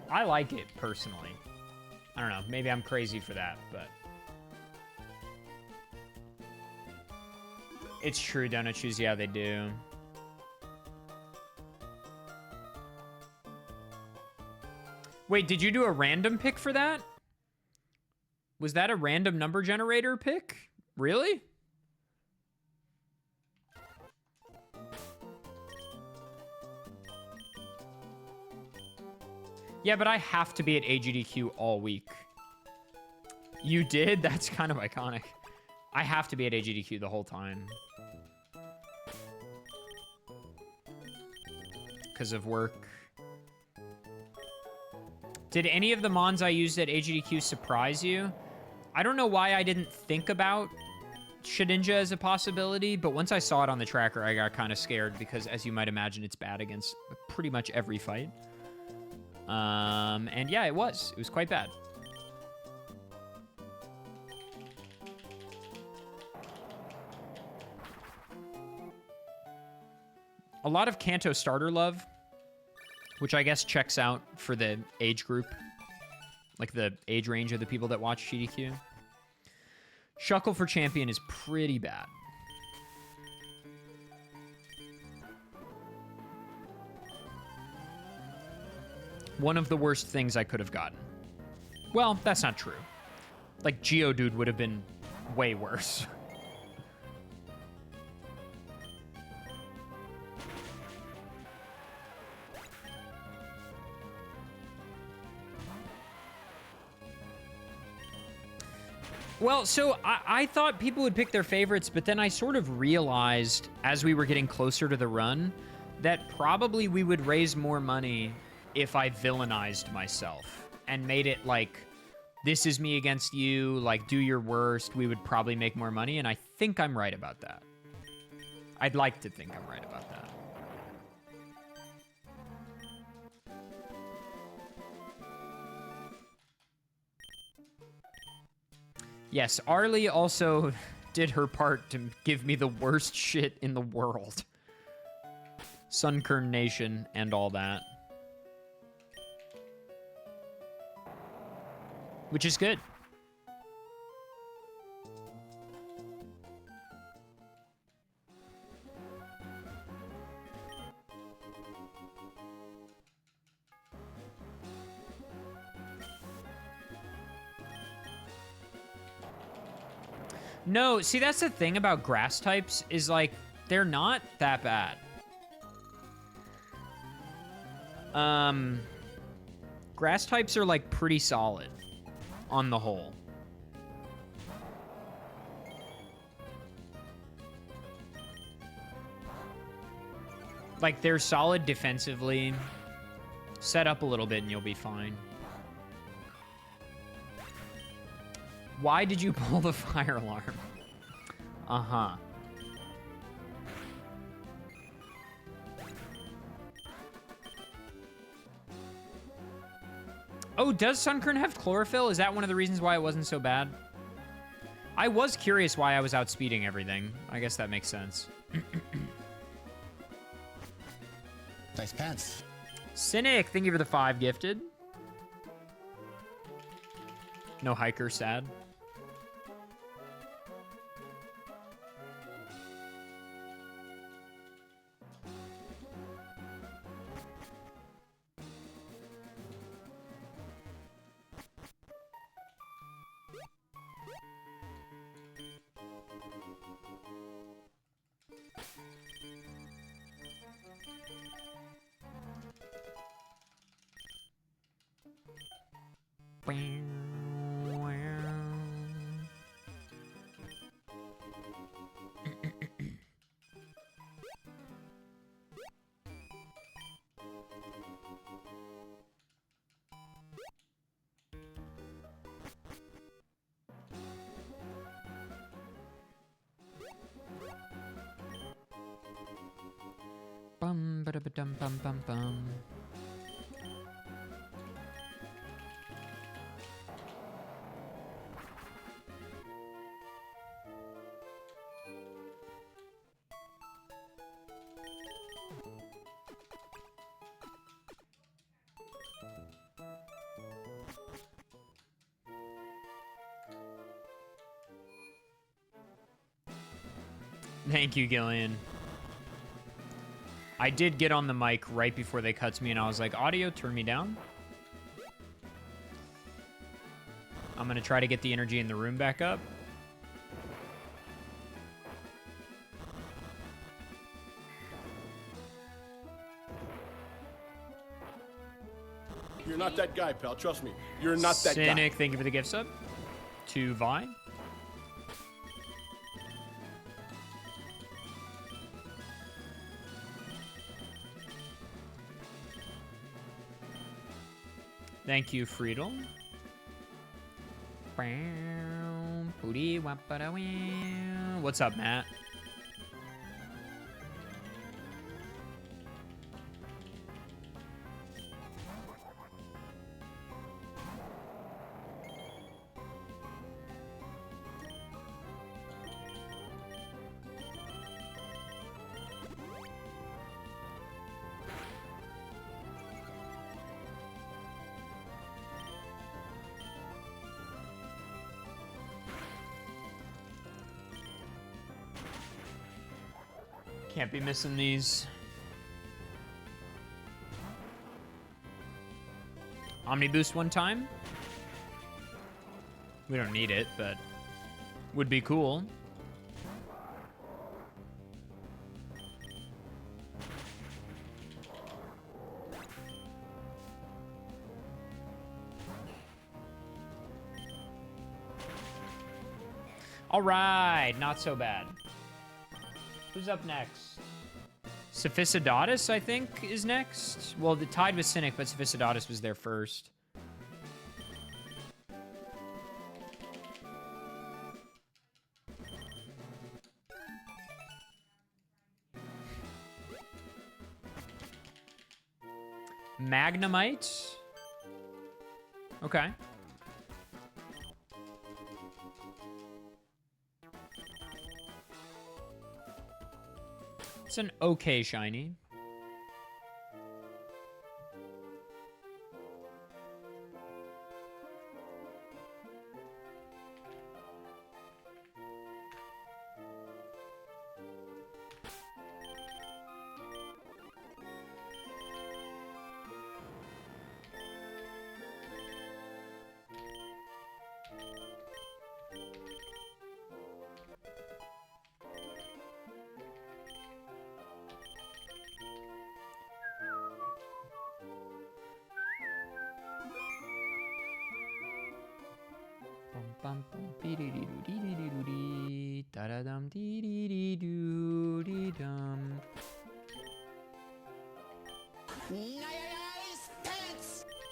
I like it, personally. I don't know. Maybe I'm crazy for that, but... it's true, Donut Shoes. Yeah, they do. Wait, did you do a random pick for that? Was that a random number generator pick? Really? Yeah, but I have to be at AGDQ all week. You did? That's kind of iconic. I have to be at AGDQ the whole time. Because of work. Did any of the mons I used at AGDQ surprise you? I don't know why I didn't think about Shedinja as a possibility, but once I saw it on the tracker, I got kind of scared because, as you might imagine, it's bad against pretty much every fight. And yeah, it was. It was quite bad. A lot of Kanto starter love, which I guess checks out for the age group, like the age range of the people that watch GDQ. Shuckle for champion is pretty bad. One of the worst things I could have gotten. Well, that's not true. Like, Geodude would have been way worse. Well, so I thought people would pick their favorites, but then I sort of realized as we were getting closer to the run that probably we would raise more money if I villainized myself and made it like, this is me against you, like, do your worst. We would probably make more money, and I think I'm right about that. I'd like to think I'm right about that. Yes, Arlie also did her part to give me the worst shit in the world. Sunkern Nation and all that. Which is good. No, see, that's the thing about grass types is, like, they're not that bad. Grass types are, like, pretty solid on the whole. Like, they're solid defensively. Set up a little bit and you'll be fine. Why did you pull the fire alarm? Uh-huh. Oh, does Sunkern have chlorophyll? Is that one of the reasons why it wasn't so bad? I was curious why I was outspeeding everything. I guess that makes sense. Nice pants. Cynic, thank you for the 5 gifted. No hiker, sad. Bum ba da ba dum bum bum bum. Thank you, Gillian. I did get on the mic right before they cut to me, and I was like, audio, turn me down. I'm going to try to get the energy in the room back up. You're not that guy, pal. Trust me. You're not that guy. Cynic, thank you for the gift sub. To Vine. Thank you, Friedel. What's up, Matt? Can't be missing these. Omni boost one time? We don't need it, but would be cool. All right, not so bad. Who's up next? Sophistidatus, I think, is next. Well, the tied with Cynic, but Sophistidatus was there first. Magnemite. Okay. It's an okay shiny.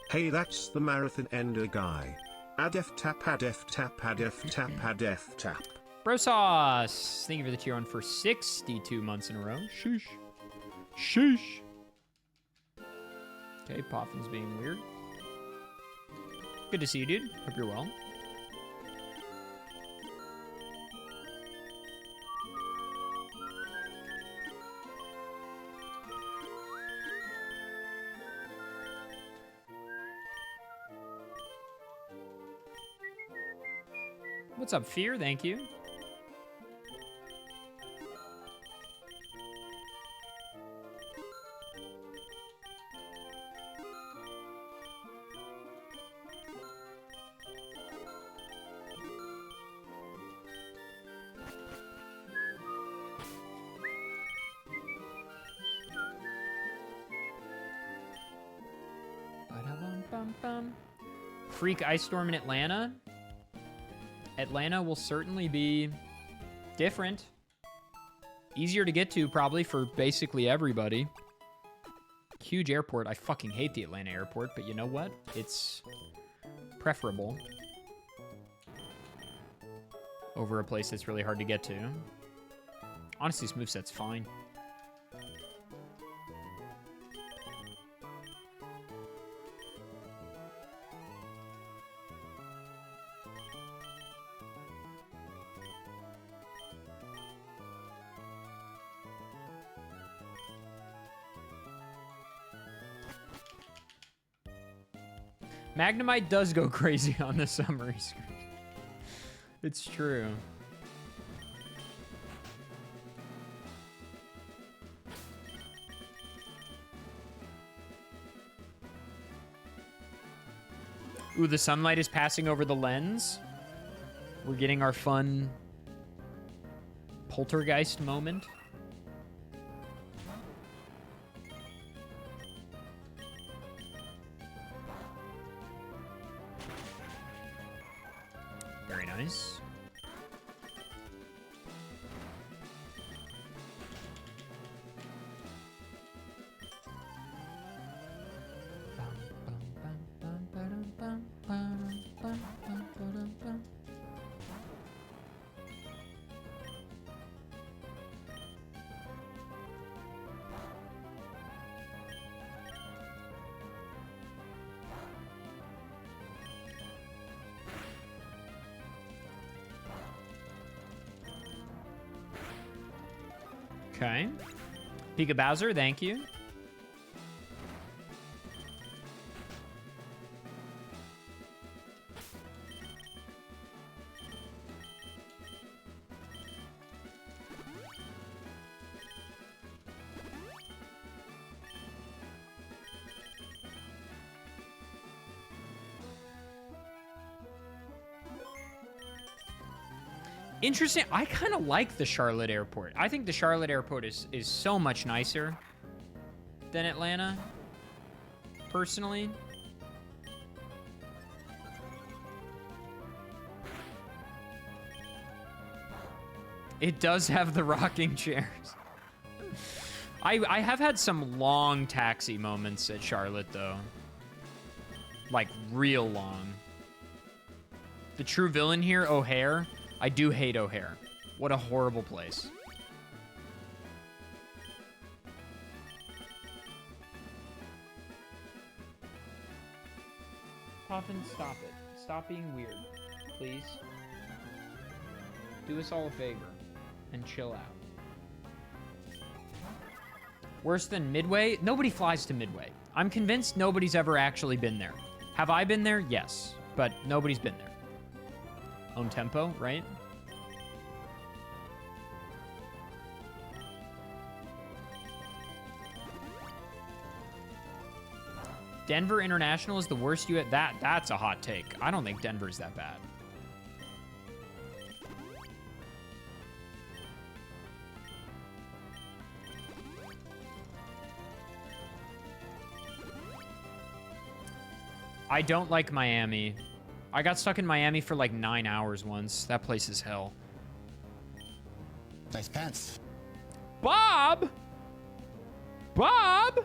Hey, that's the marathon ender guy. Adef tap, adef tap, adef tap, adef tap. Brosauce, thank you for the tier 1 for 62 months in a row. Sheesh. Sheesh. Okay, Poffin's being weird. Good to see you, dude. Hope you're well. What's up, Fear? Thank you. Ba-da-bum-bum-bum. Freak Ice Storm in Atlanta. Atlanta will certainly be different. Easier to get to, probably, for basically everybody. Huge airport. I fucking hate the Atlanta airport, but you know what? It's preferable over a place that's really hard to get to. Honestly, this moveset's fine. Magnemite does go crazy on the summary screen. It's true. Ooh, the sunlight is passing over the lens. We're getting our fun poltergeist moment. Very nice. Okay. Pika Bowser, thank you. Interesting. I kind of like the Charlotte airport. I think the Charlotte airport is so much nicer than Atlanta, personally. It does have the rocking chairs. I have had some long taxi moments at Charlotte, though. Like, real long. The true villain here, O'Hare. I do hate O'Hare. What a horrible place. Puffin, stop it. Stop being weird, please. Do us all a favor and chill out. Worse than Midway? Nobody flies to Midway. I'm convinced nobody's ever actually been there. Have I been there? Yes, but nobody's been there. Own tempo, right? Denver International is the worst you at that. That's a hot take. I don't think Denver's that bad. I don't like Miami. I got stuck in Miami for like 9 hours once. That place is hell. Nice pants. Bob! Bob!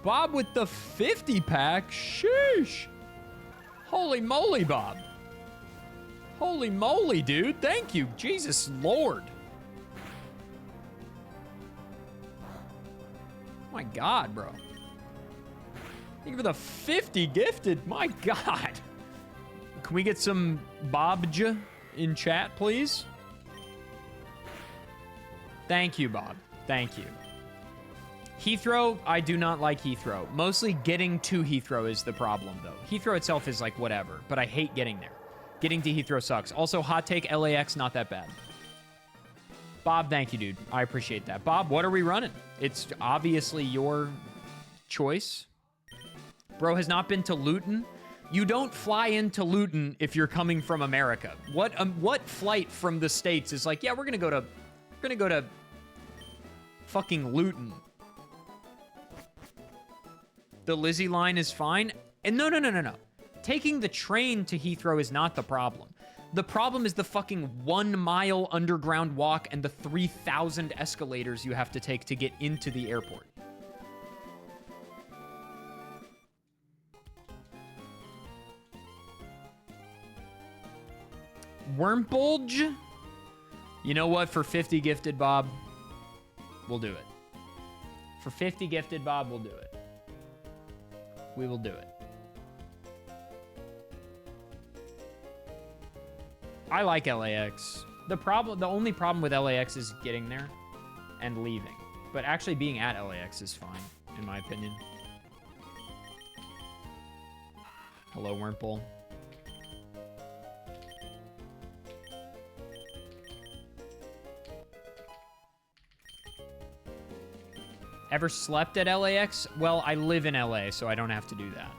Bob with the 50 pack. Sheesh. Holy moly, Bob. Holy moly, dude. Thank you. Jesus Lord. My God, bro. Thank you for the 50 gifted. My God. Can we get some Bobj in chat, please? Thank you, Bob. Thank you. Heathrow, I do not like Heathrow. Mostly getting to Heathrow is the problem, though. Heathrow itself is like whatever, but I hate getting there. Getting to Heathrow sucks. Also, hot take, LAX, not that bad. Bob, thank you, dude. I appreciate that. Bob, what are we running? It's obviously your choice. Bro has not been to Luton. You don't fly into Luton if you're coming from America. What flight from the States is like, yeah, we're gonna go to fucking Luton. The Lizzie line is fine. And no. Taking the train to Heathrow is not the problem. The problem is the fucking 1 mile underground walk and the 3,000 escalators you have to take to get into the airport. Wormbulge? You know what? For 50 gifted, Bob, we'll do it. For 50 gifted, Bob, we'll do it. We will do it. I like LAX. The only problem with LAX is getting there and leaving. But actually being at LAX is fine, in my opinion. Hello, Wurmple. Ever slept at LAX? Well, I live in LA, so I don't have to do that.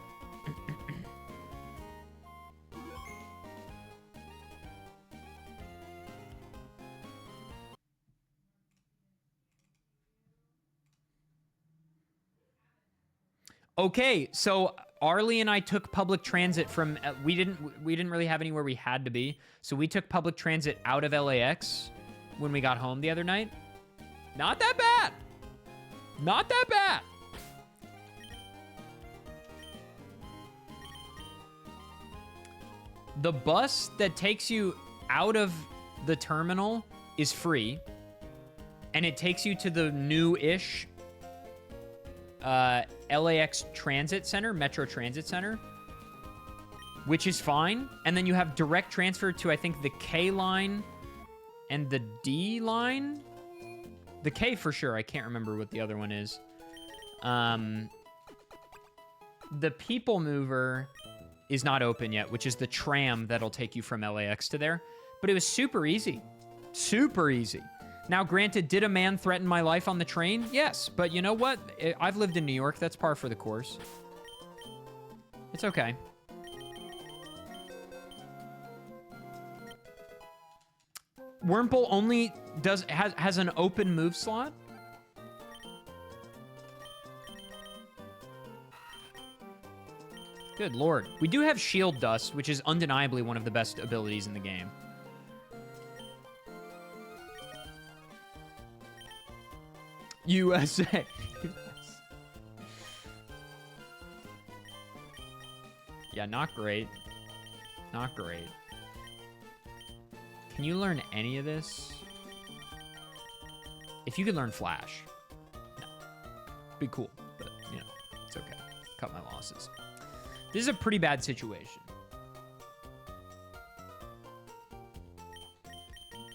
Okay, so Arlie and I took public transit from we didn't really have anywhere we had to be, so we took public transit out of LAX when we got home the other night. Not that bad. Not that bad. The bus that takes you out of the terminal is free, and it takes you to the new-ish LAX Transit Center, Metro Transit Center, which is fine. And then you have direct transfer to, I think, the K line and the D line. The K for sure. I can't remember what the other one is. The People Mover is not open yet, which is the tram that'll take you from LAX to there. But it was super easy. Super easy. Now, granted, did a man threaten my life on the train? Yes. But you know what? I've lived in New York. That's par for the course. It's okay. Wurmple only has an open move slot? Good lord. We do have Shield Dust, which is undeniably one of the best abilities in the game. USA. Yeah, not great. Not great. Can you learn any of this? If you could learn Flash. No. Be cool, but, you know, it's okay. Cut my losses. This is a pretty bad situation.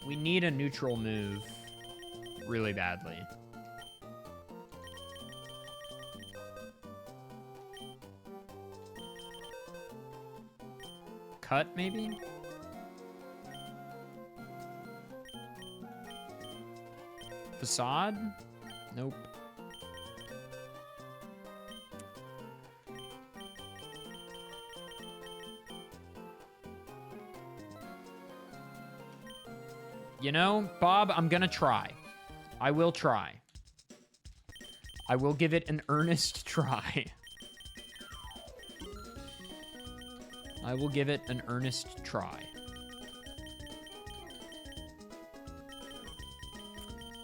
We need a neutral move really badly. Cut, maybe? Facade? Nope. You know, Bob, I'm gonna try. I will try. I will give it an earnest try. I will give it an earnest try.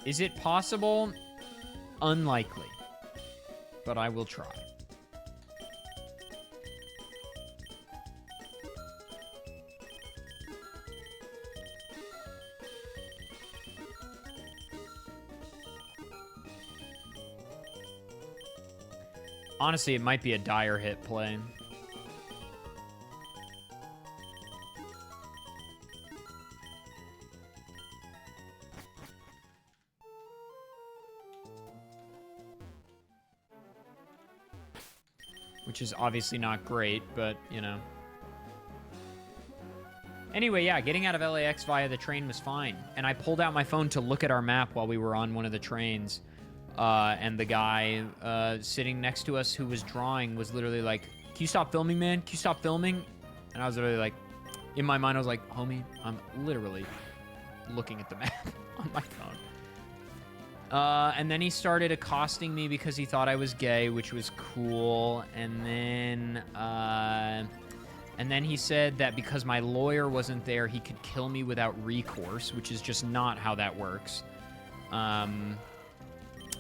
Is it possible? Unlikely. But I will try. Honestly, it might be a dire hit play. Which is obviously not great, but, you know. Anyway, yeah, getting out of LAX via the train was fine. And I pulled out my phone to look at our map while we were on one of the trains. And the guy sitting next to us who was drawing was literally like, can you stop filming, man? Can you stop filming? And I was literally like, in my mind, I was like, homie, I'm literally looking at the map on my phone. And then he started accosting me because he thought I was gay, which was cool. And then he said that because my lawyer wasn't there, he could kill me without recourse, which is just not how that works.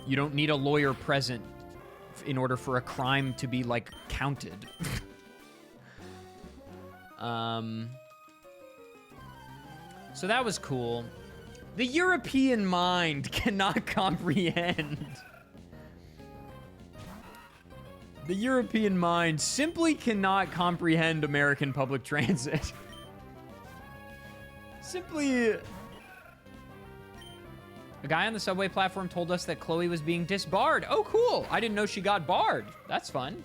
You don't need a lawyer present in order for a crime to be, like, counted. So that was cool. The European mind cannot comprehend. The European mind simply cannot comprehend American public transit. Simply... A guy on the subway platform told us that Chloe was being disbarred. Oh, cool. I didn't know she got barred. That's fun.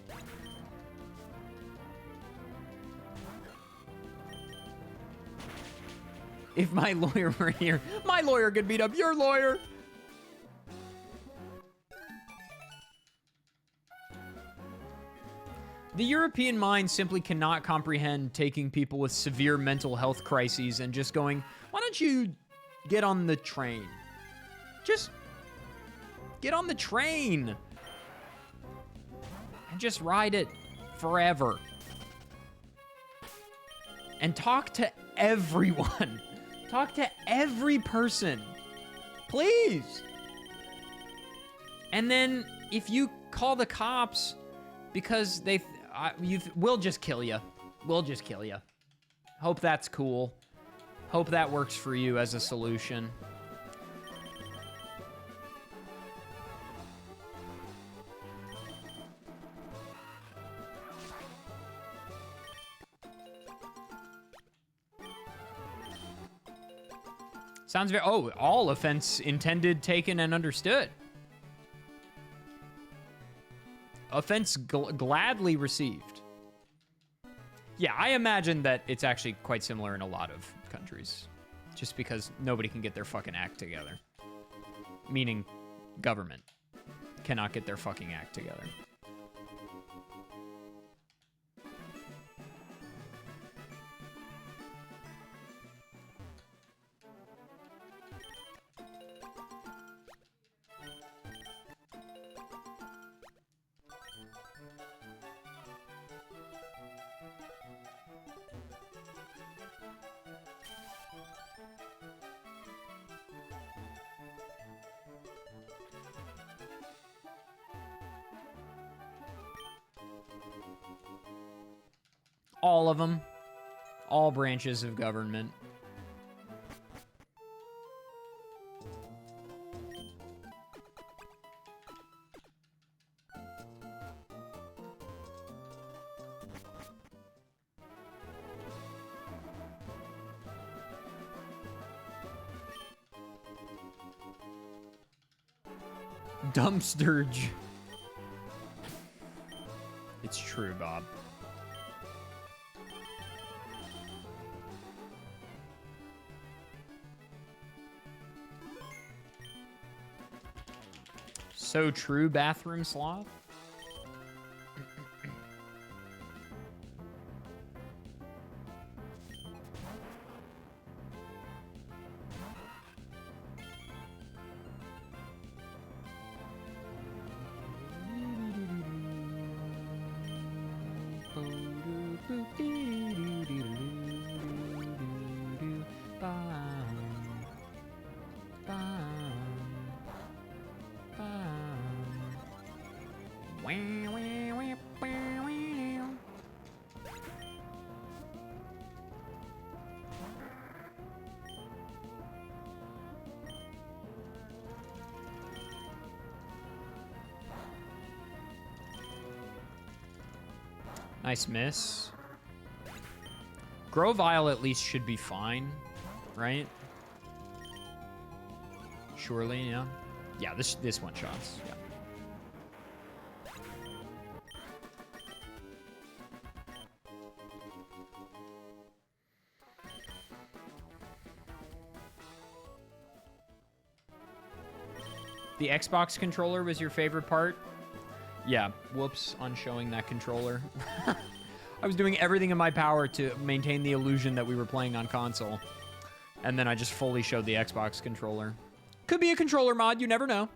If my lawyer were here, my lawyer could beat up your lawyer. The European mind simply cannot comprehend taking people with severe mental health crises and just going, why don't you get on the train? Just get on the train and just ride it forever. And talk to everyone. Talk to every person. Please. And then if you call the cops because we'll just kill you. We'll just kill you. Hope that's cool. Hope that works for you as a solution. Sounds very... Oh, all offense intended, taken, and understood. Offense gladly received. Yeah, I imagine that it's actually quite similar in a lot of countries. Just because nobody can get their fucking act together. Meaning, government cannot get their fucking act together. All of them. All branches of government. Dumpsterge. It's true, Bob. So true, bathroom sloth. Nice miss. Grovile at least should be fine, right? Surely, yeah. Yeah, this one shots. Yeah. The Xbox controller was your favorite part? Yeah, whoops on showing that controller. I was doing everything in my power to maintain the illusion that we were playing on console. And then I just fully showed the Xbox controller. Could be a controller mod, you never know.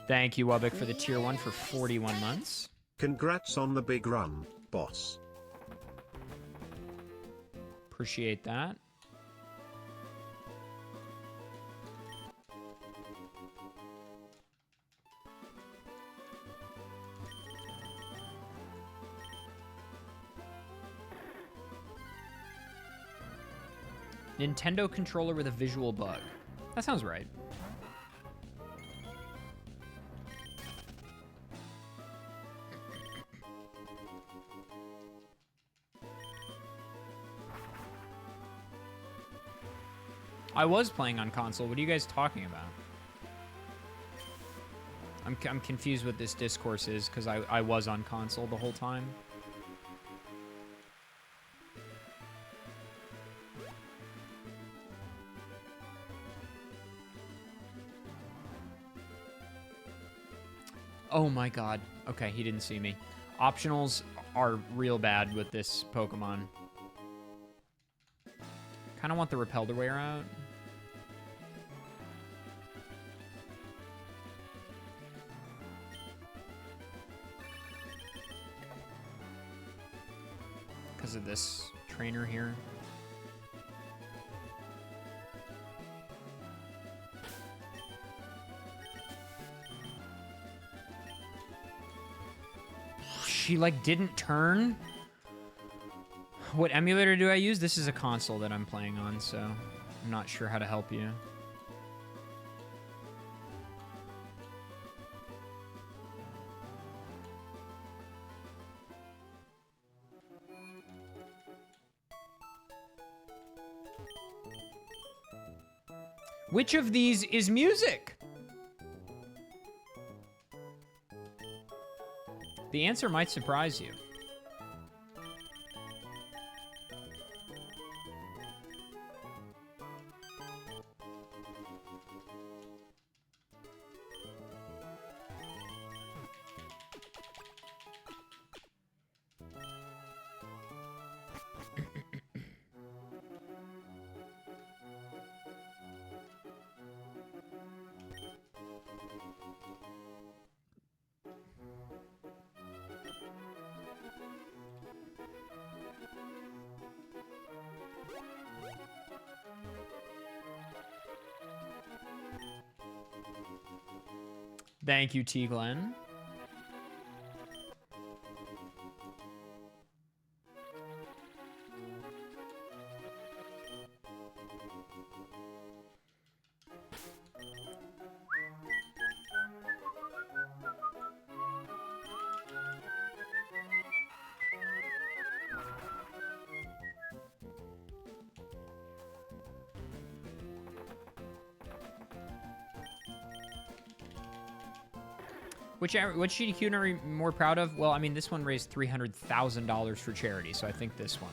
Thank you, Wubik, for the tier 1 for 41 months. Congrats on the big run, boss. Appreciate that. Nintendo controller with a visual bug. That sounds right. I was playing on console. What are you guys talking about? I'm confused what this discourse is because I was on console the whole time. Oh my god. Okay, he didn't see me. Optionals are real bad with this Pokemon. Kind of want the Repel to wear out. Because of this trainer here. She, like, didn't turn? What emulator do I use? This is a console that I'm playing on, so I'm not sure how to help you. Which of these is music? The answer might surprise you. Thank you, T. Glenn. Which GDQ are you more proud of? Well, I mean, this one raised $300,000 for charity, so I think this one.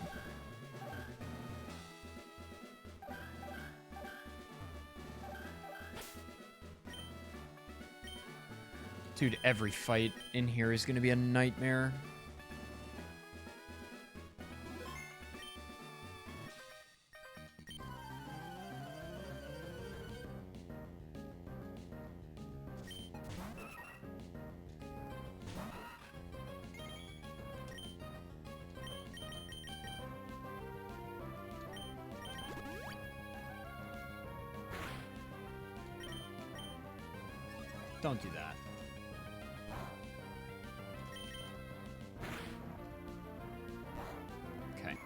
Dude, every fight in here is going to be a nightmare. Don't do that. Okay.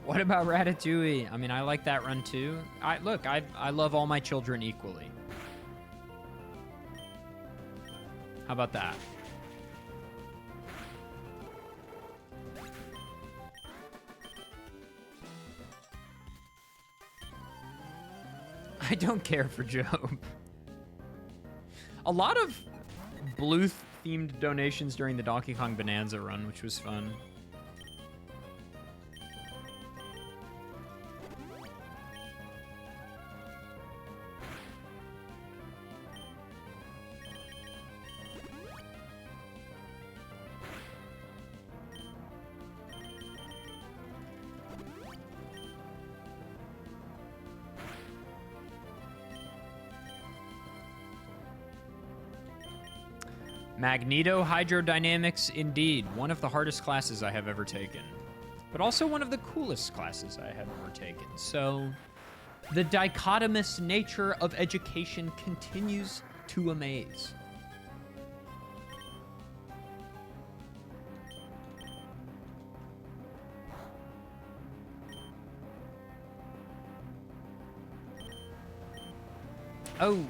What about Ratatouille? I mean, I like that run too. Look, I love all my children equally. How about that? I don't care for Job. A lot of blue-themed donations during the Donkey Kong Bonanza run, which was fun. Magneto Hydrodynamics, indeed. One of the hardest classes I have ever taken. But also one of the coolest classes I have ever taken. So, the dichotomous nature of education continues to amaze. Oh.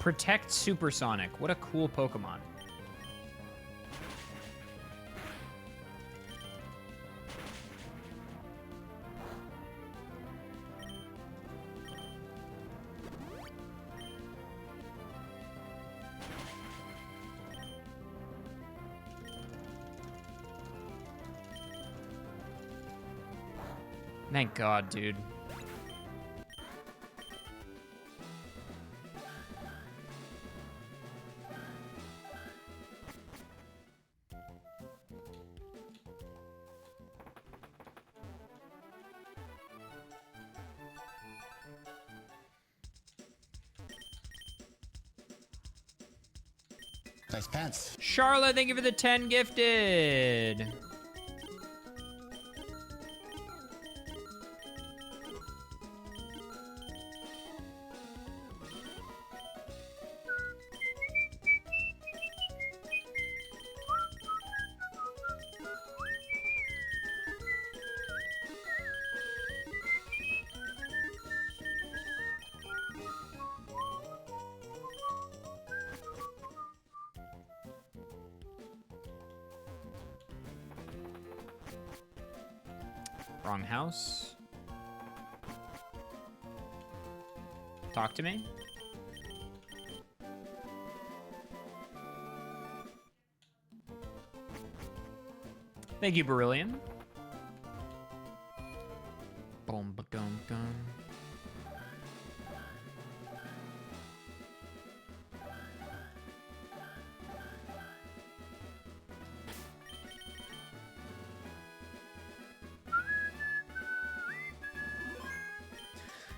Protect Supersonic. What a cool Pokemon. Thank God, dude. Nice pants. Charlotte, thank you for the 10 gifted. Wrong house. Talk to me. Thank you, Beryllium. Boom, ba-dum, dum.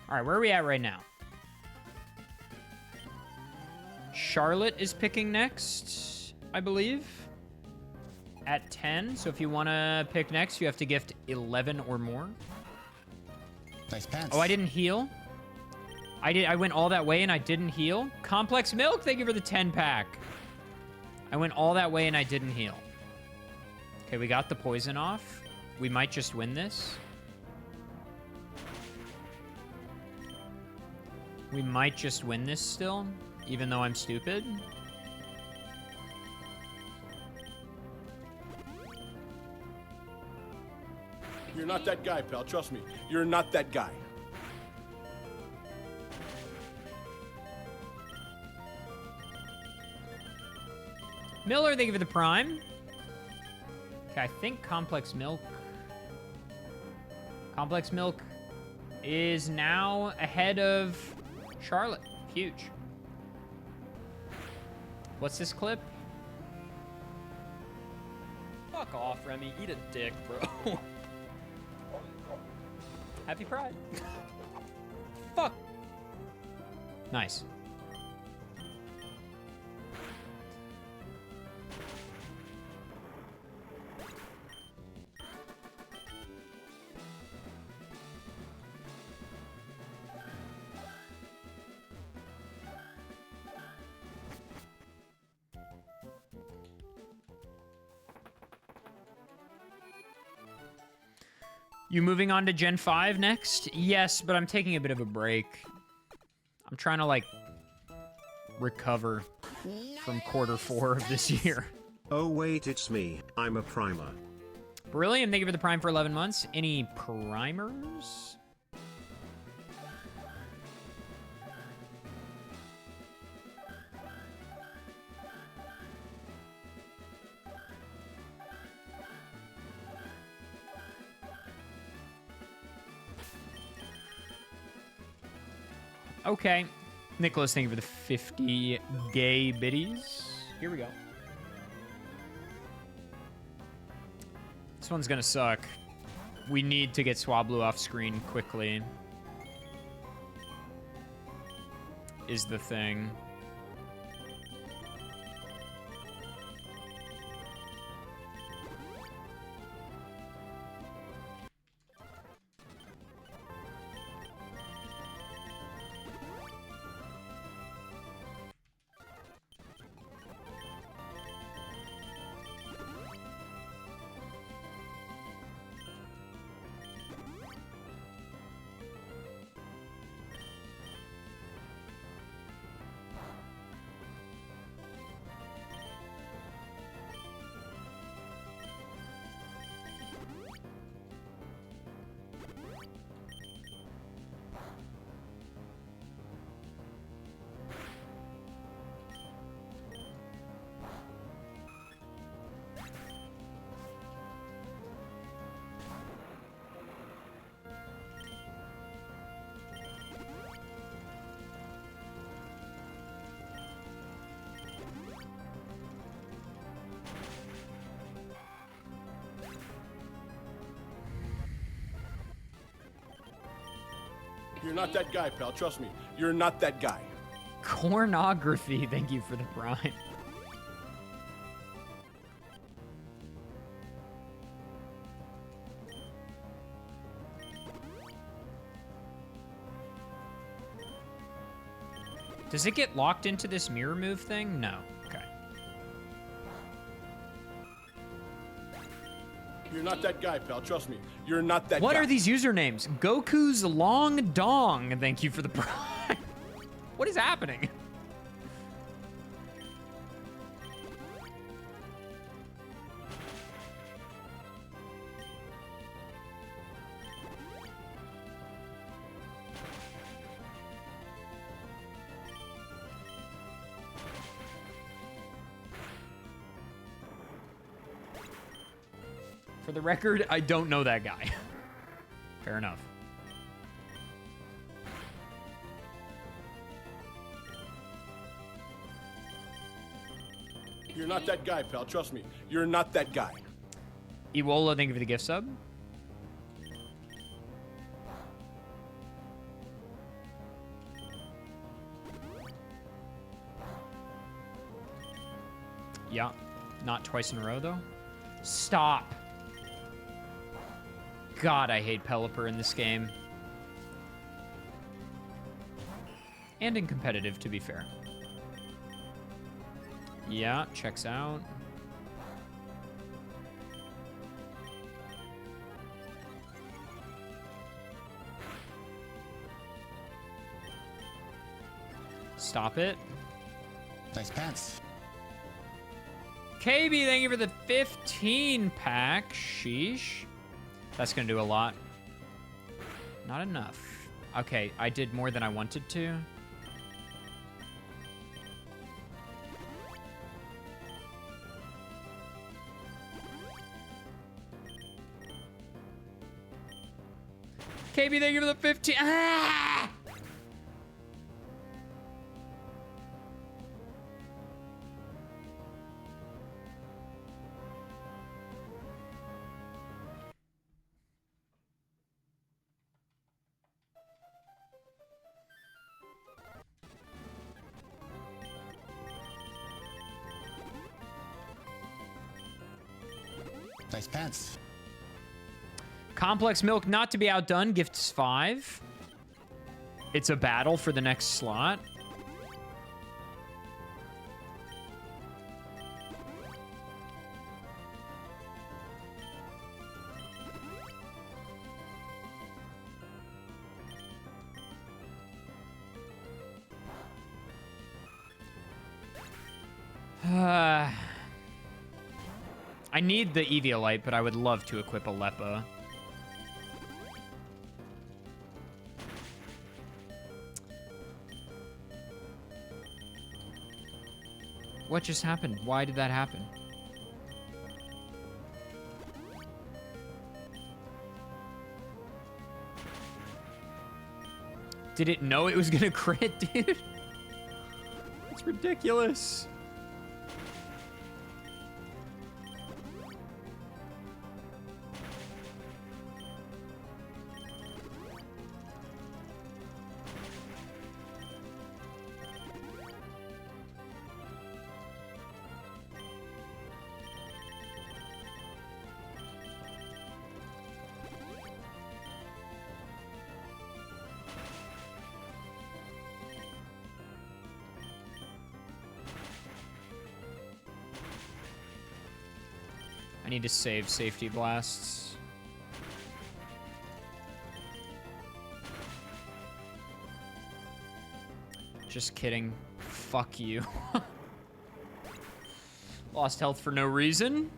All right, where are we at right now? Charlotte is picking next, I believe, at 10. So if you want to pick next, you have to gift 11 or more. Nice pants. Oh, I didn't heal. I went all that way and I didn't heal. Complex Milk, thank you for the 10-pack. I went all that way and I didn't heal. Okay, we got the poison off. We might just win this. We might just win this still, even though I'm stupid. You're not that guy, pal. Trust me. You're not that guy. Miller, thank you for the prime. Okay, I think Complex Milk. Complex Milk is now ahead of Charlotte. Huge. What's this clip? Fuck off, Remy. Eat a dick, bro. Happy Pride. Fuck. Nice. You moving on to Gen 5 next? Yes, but I'm taking a bit of a break. I'm trying to, like, recover from quarter 4 of this year. Oh wait, it's me. I'm a primer. Brilliant. Thank you for the prime for 11 months. Any primers? Okay. Nicholas, thank you for the 50 gay biddies. Here we go. This one's gonna suck. We need to get Swablu off screen quickly. Is the thing. You're not that guy, pal. Trust me. You're not that guy. Cornography, thank you for the prime. Does it get locked into this mirror move thing? No. Okay. You're not that guy, pal. Trust me. You're not that guy. What are these usernames? Goku's Long Dong, thank you for the prime. What is happening? For the record, I don't know that guy. Fair enough. You're not that guy, pal. Trust me. You're not that guy. Iwola, thank you for the gift sub. Yeah, not twice in a row, though. Stop. God, I hate Pelipper in this game. And in competitive, to be fair. Yeah, checks out. Stop it. Nice pants. KB, thank you for the 15 pack. Sheesh. That's gonna do a lot. Not enough. Okay, I did more than I wanted to. KB, thank you for the 15. Ah! Nice pants. Complex Milk, not to be outdone, gifts 5. It's a battle for the next slot. I need the Eviolite, but I would love to equip a Leppa. What just happened? Why did that happen? Did it know it was gonna crit, dude? It's ridiculous. I need to save safety blasts. Just kidding. Fuck you. Lost health for no reason.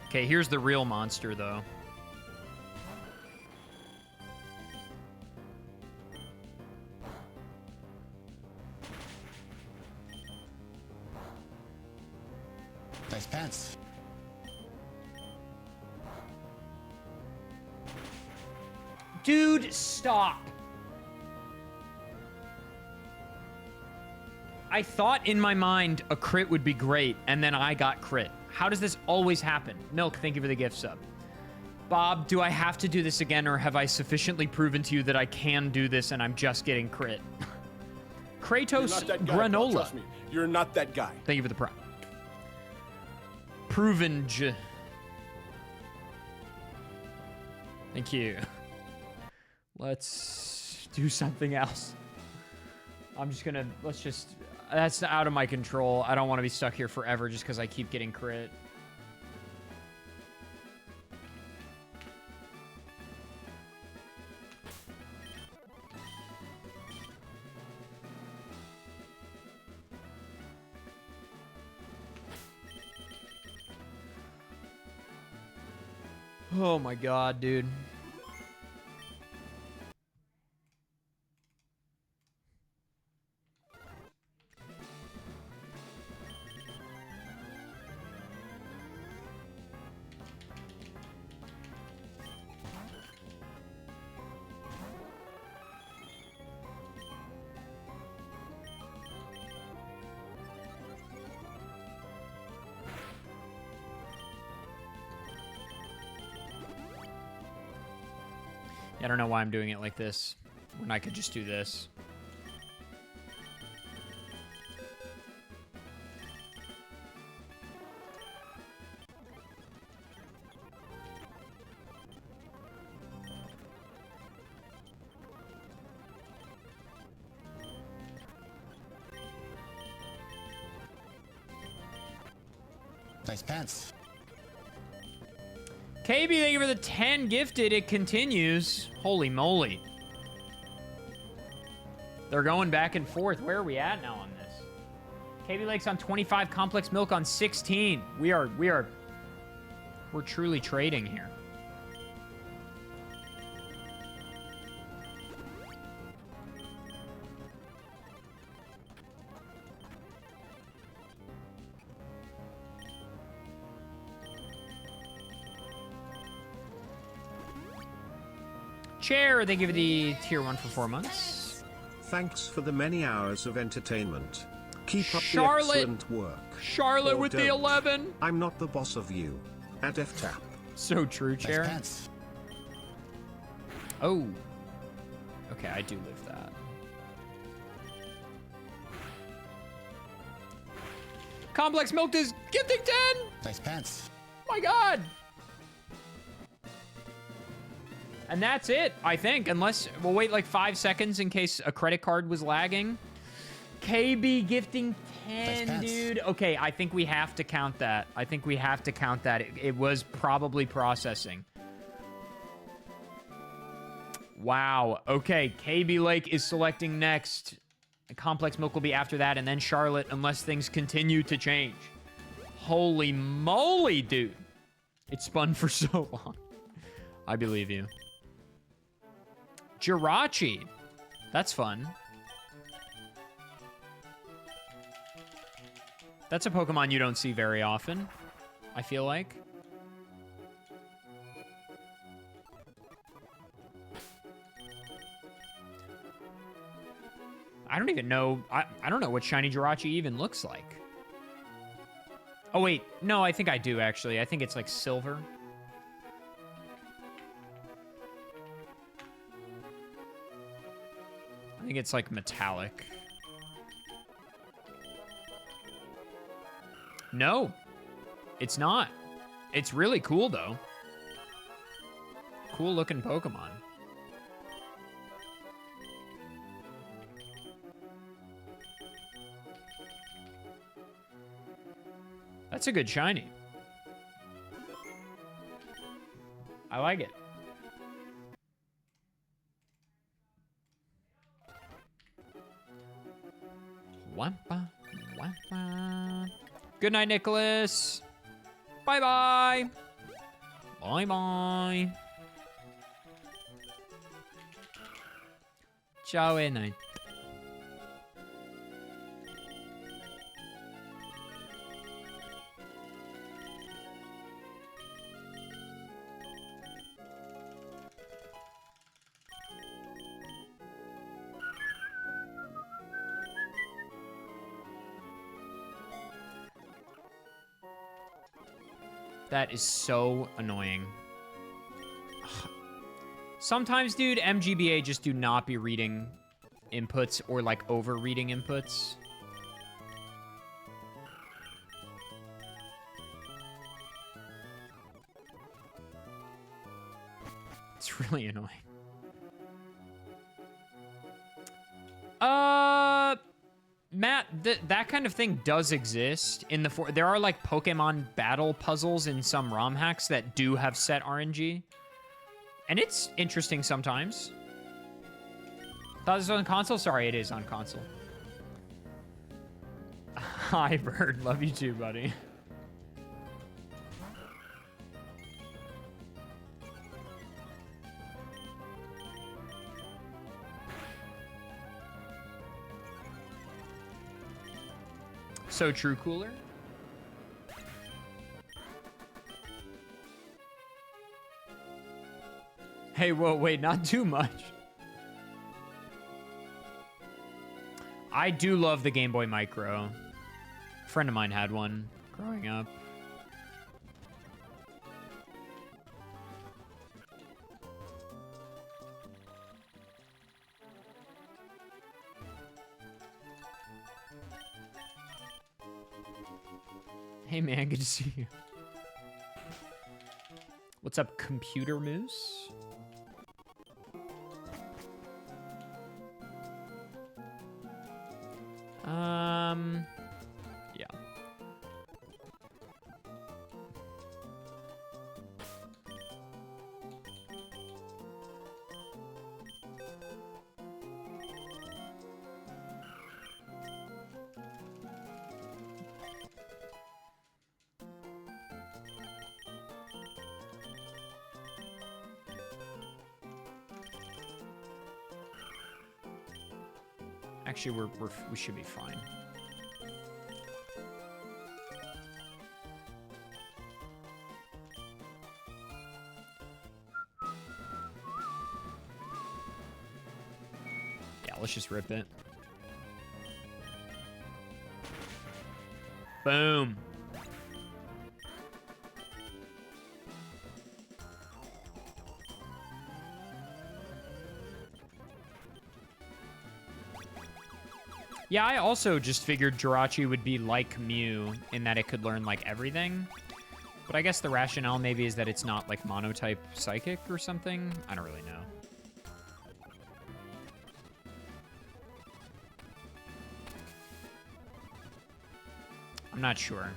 Okay, here's the real monster, though. Nice pants. Dude, stop. I thought in my mind a crit would be great, and then I got crit. How does this always happen? Milk, thank you for the gift sub. Bob, do I have to do this again, or have I sufficiently proven to you that I can do this and I'm just getting crit? You're Kratos not that guy, pal. Granola. Trust me. You're not that guy. Thank you for the prime. Provenj. Thank you. Let's do something else. I'm just gonna, that's out of my control. I don't want to be stuck here forever just because I keep getting crit. Oh my god, dude. I don't know why I'm doing it like this when I could just do this. Nice pants. KB, thank you for the 10 gifted. It continues. Holy moly. They're going back and forth. Where are we at now on this? KB Lake's on 25, Complex Milk on 16. We're truly trading here. Chair, thank you for the tier 1 for 4 months. Thanks for the many hours of entertainment. Keep up Charlotte. the excellent work. Charlotte Or with the don't. 11. I'm not the boss of you. At F-Tap. So true, Nice Chair. pants. Oh. Okay, I do live that. Complex Milk is gifting 10. Nice pants. My god. And that's it, I think, unless we'll wait like 5 seconds in case a credit card was lagging. KB gifting 10, Nice dude. Okay, I think we have to count that. I think we have to count that. It was probably processing. Wow. Okay, KB Lake is selecting next. Complex Milk will be after that, and then Charlotte, unless things continue to change. Holy moly, dude. It spun for so long. I believe you. Jirachi. That's fun. That's a Pokemon you don't see very often, I feel like. I don't even know. I don't know what Shiny Jirachi even looks like. Oh, wait. No, I think I do, actually. I think it's like silver. I think it's like metallic. No, it's not. It's really cool, though. Cool looking Pokemon. That's a good shiny. I like it. Wampa, wampa. Good night, Nicholas. Bye-bye. Bye-bye. Ciao e night. That is so annoying. Sometimes, dude, MGBA just do not be reading inputs or like overreading inputs. It's really annoying. Matt, that kind of thing does exist in the there are like Pokemon battle puzzles in some ROM hacks that do have set RNG. And it's interesting sometimes. Thought this was on console? Sorry, it is on console. Hi, Bird. Love you too, buddy. So true, cooler. Hey, whoa, wait, not too much. I do love the Game Boy Micro. A friend of mine had one growing up. Hey man, good to see you. What's up, Computer Moose? Yeah. Actually, we should be fine. Yeah, let's just rip it. Boom. Yeah, I also just figured Jirachi would be like Mew in that it could learn, like, everything. But I guess the rationale maybe is that it's not, like, monotype psychic or something. I don't really know. I'm not sure.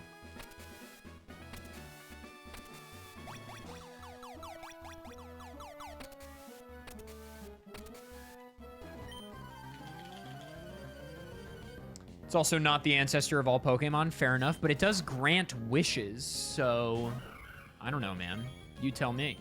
It's also not the ancestor of all Pokemon, fair enough, but it does grant wishes, so I don't know, man. You tell me.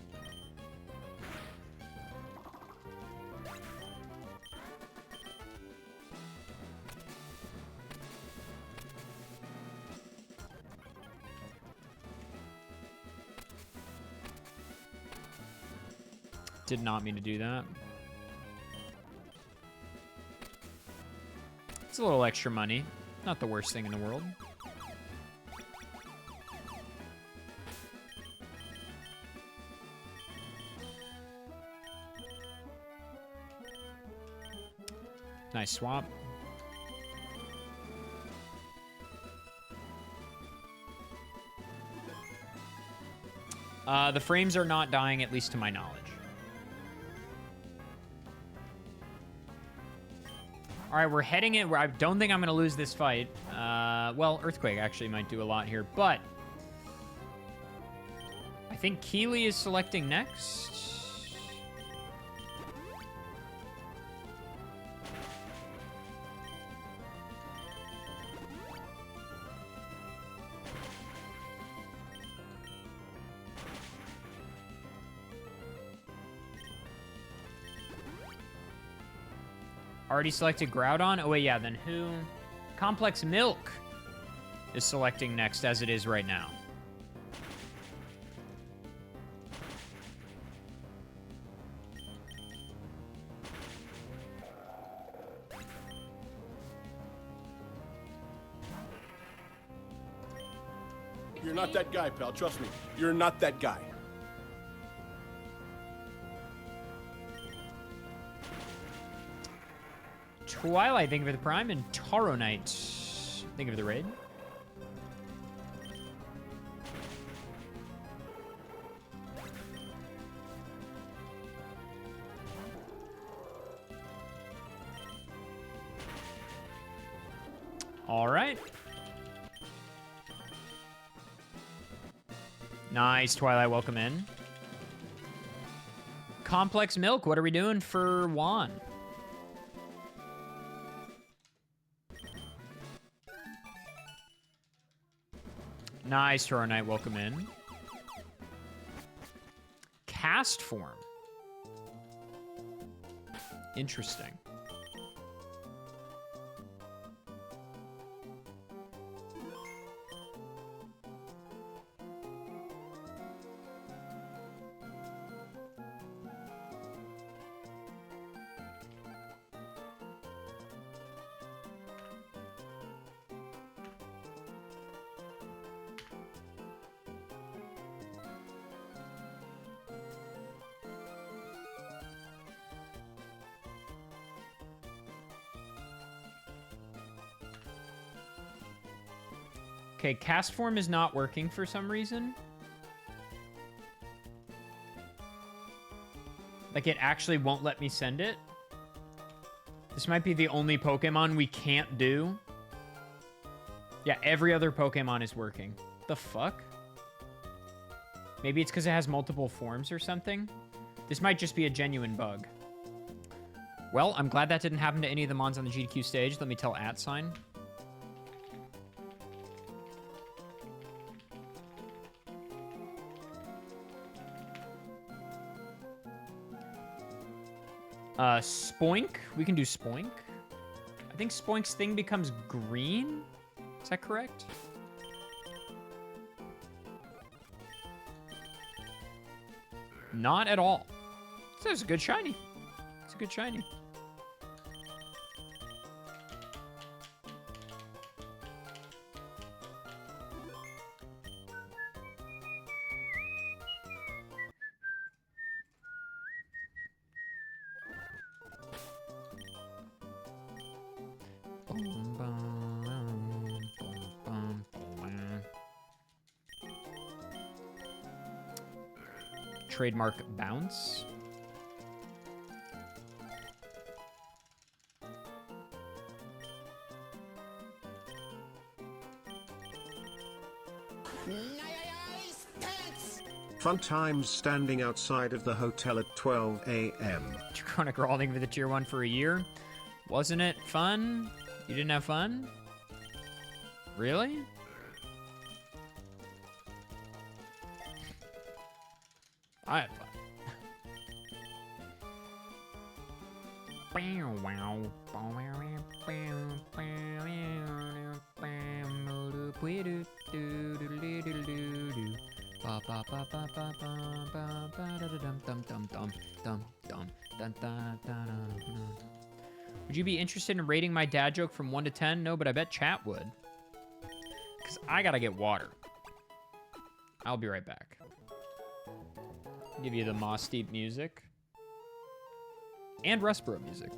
Did not mean to do that. It's a little extra money. Not the worst thing in the world. Nice swap. The frames are not dying, at least to my knowledge. All right, we're heading in. I don't think I'm going to lose this fight. Well, Earthquake actually might do a lot here, but I think Keeley is selecting next. Already selected Groudon? Oh, wait, yeah, then who? Complex Milk is selecting next as it is right now. You're not that guy, pal. Trust me. You're not that guy. Twilight, thank you for the prime. And Taro Knight, thank you for the raid. All right. Nice, Twilight, welcome in. Complex Milk, what are we doing for Juan? Nice, Toro Knight, welcome in. Cast form. Interesting. Okay, cast form is not working for some reason. Like, it actually won't let me send it. This might be the only Pokemon we can't do. Yeah, every other Pokemon is working. The fuck? Maybe it's because it has multiple forms or something. This might just be a genuine bug. Well, I'm glad that didn't happen to any of the Mons on the GDQ stage. Let me tell @sign. Spoink. We can do Spoink. I think Spoink's thing becomes green. Is that correct? Not at all. It's a good shiny. It's a good shiny. Trademark bounce. Fun times standing outside of the hotel at 12 a.m. Chronic Rawling for the tier 1 for a year. Wasn't it fun? You didn't have fun? Really? I had fun. Would you be interested in rating my dad joke from 1 to 10? No, but I bet chat would. Because I gotta get water. I'll be right back. Give you the Moss Deep music. And Rustboro music.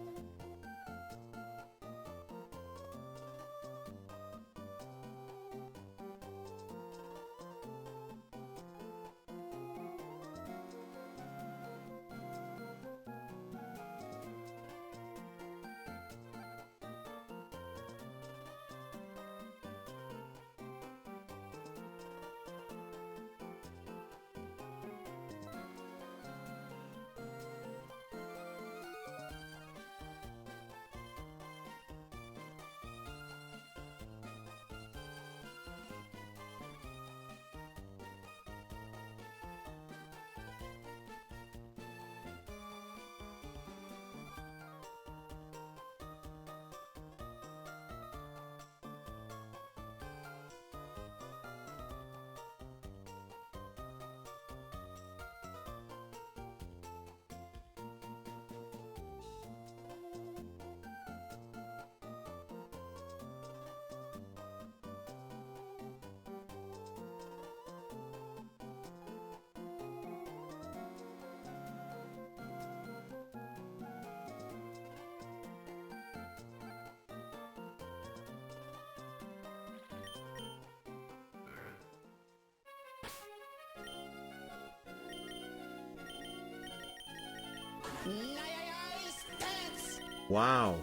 Nice pants! Wow.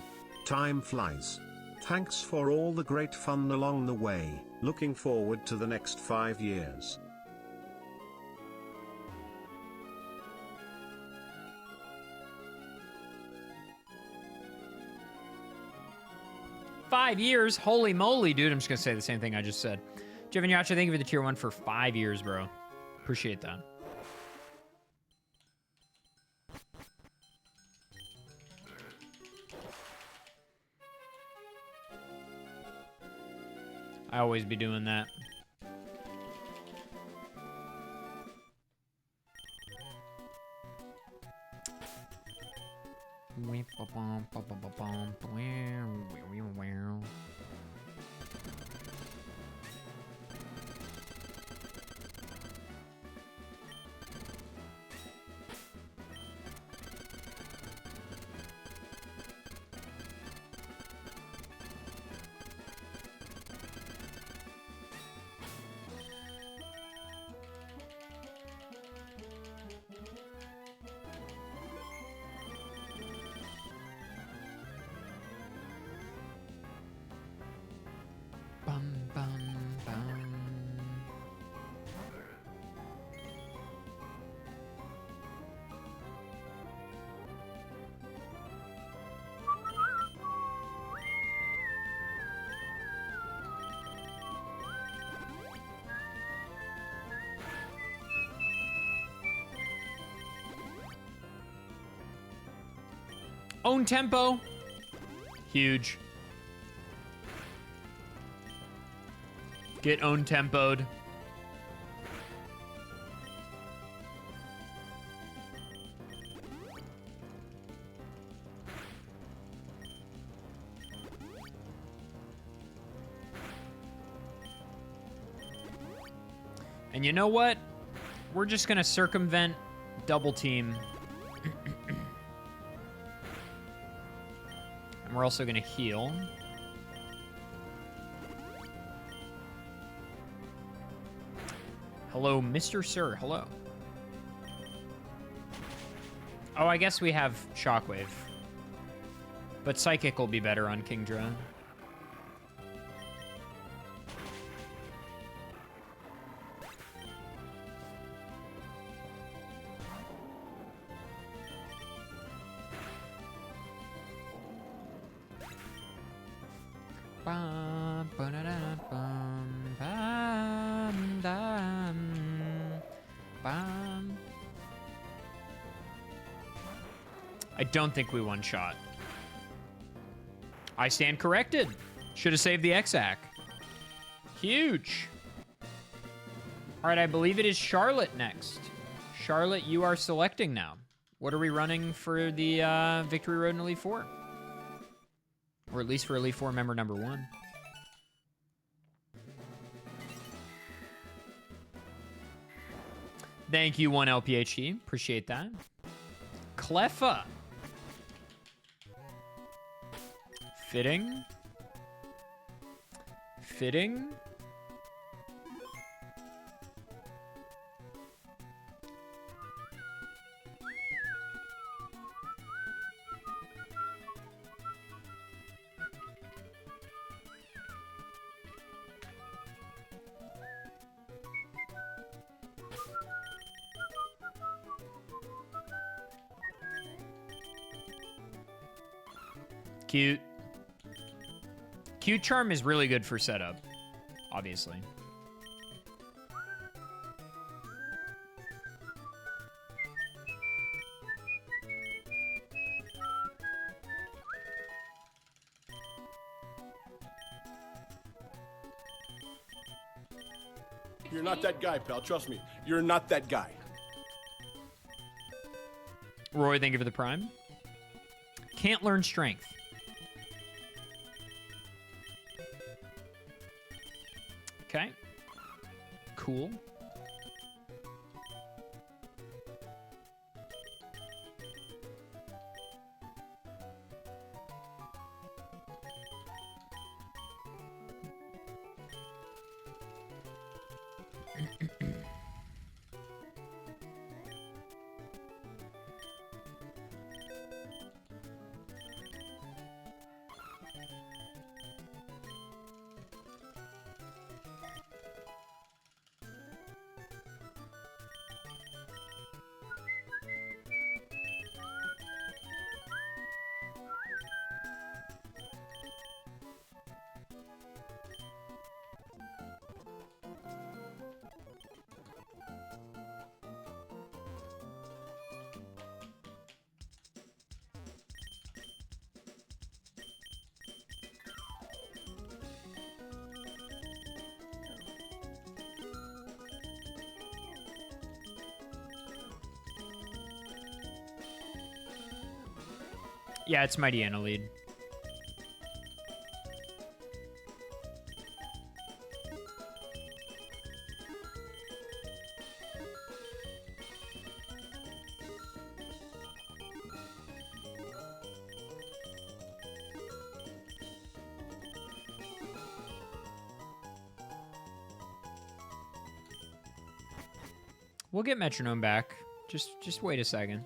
Time flies. Thanks for all the great fun along the way. Looking forward to the next 5 years. Five years? Holy moly, dude. I'm just going to say the same thing I just said. Jevin Yacha, thank you for the tier 1 for 5 years, bro. Appreciate that. I always be doing that. Bum, bum, bum. Own tempo. Huge. Get own tempoed. And you know what? We're just gonna circumvent double team. And we're also gonna heal. Hello, Mr. Sir. Hello. Oh, I guess we have Shockwave. But Psychic will be better on Kingdra. Bum, ba-da-da-bum, bum, dum, bum. I don't think we one-shot. I stand corrected. Should have saved the X-Ack. Huge. All right, I believe it is Charlotte next. Charlotte, you are selecting now. What are we running for the Victory Road in Elite 4? Or at least for Elite 4 member number 1. Thank you, 1LPHD. Appreciate that. Cleffa. Fitting. Fitting. Cute. Cute Charm is really good for setup, obviously. You're not that guy, pal. Trust me. You're not that guy. Roy, thank you for the prime. Can't learn strength. Okay. Cool. Yeah, it's Mighty Anna lead. We'll get Metronome back. Just wait a second.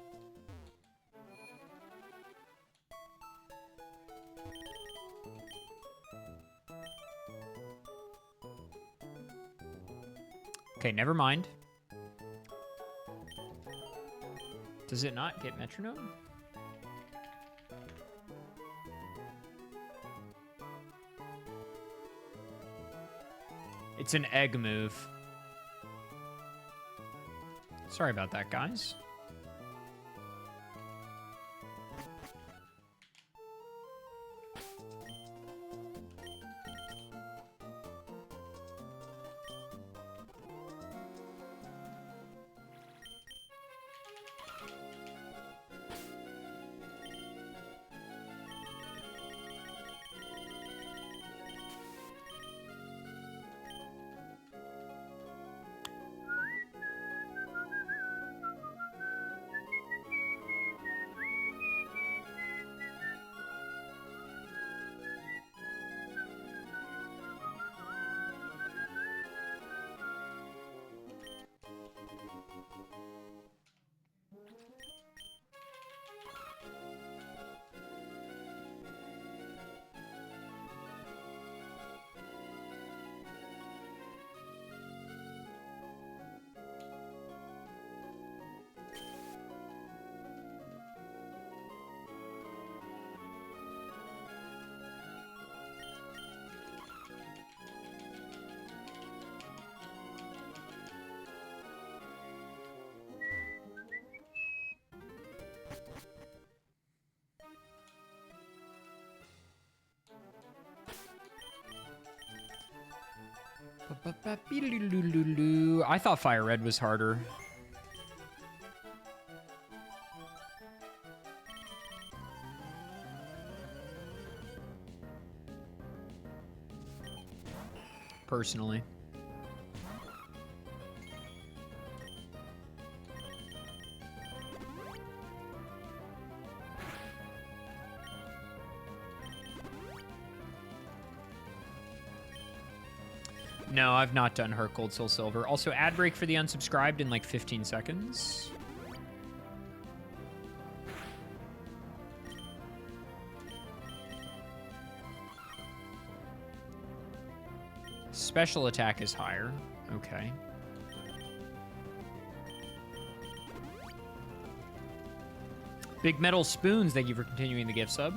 Okay, never mind. Does it not get Metronome? It's an egg move. Sorry about that, guys. I thought Fire Red was harder. Personally. No, I've not done Heart Gold Soul Silver. Also, ad break for the unsubscribed in like 15 seconds. Special attack is higher. Okay. Big Metal Spoons, thank you for continuing the gift sub.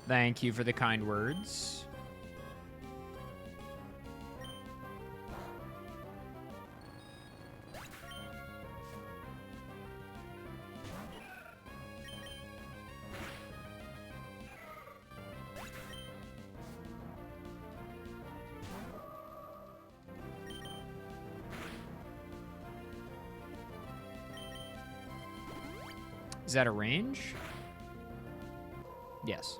Thank you for the kind words. Is that a range? Yes.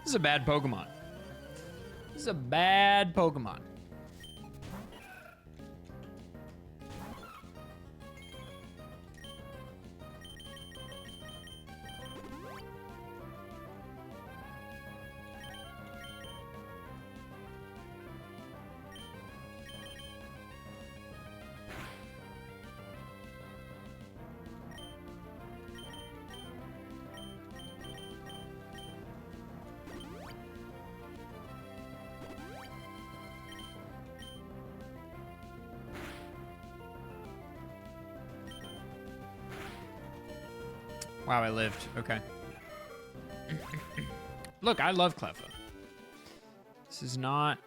This is a bad Pokemon. This is a bad Pokemon. Wow, I lived. Okay. Look, I love Cleffa. This is not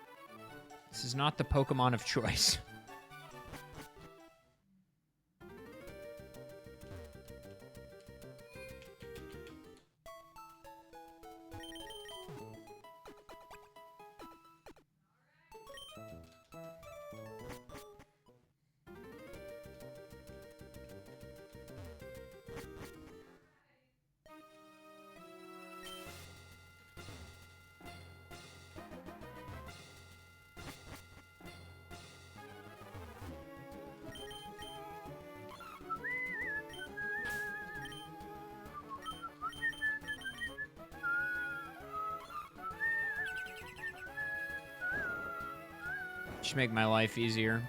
the Pokemon of choice. Just make my life easier.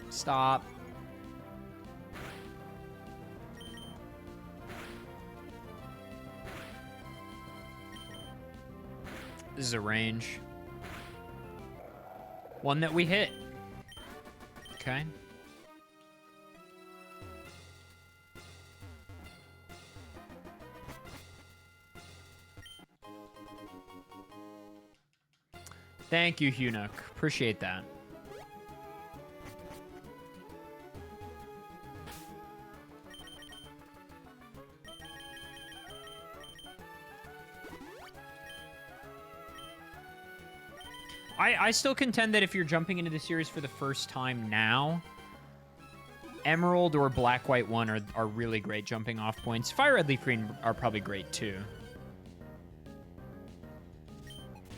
Stop. This is a range. One that we hit. Okay. Thank you, Hunuk. Appreciate that. I still contend that if you're jumping into the series for the first time now, Emerald or Black White 1 are really great jumping off points. Fire Red Leaf Green are probably great too.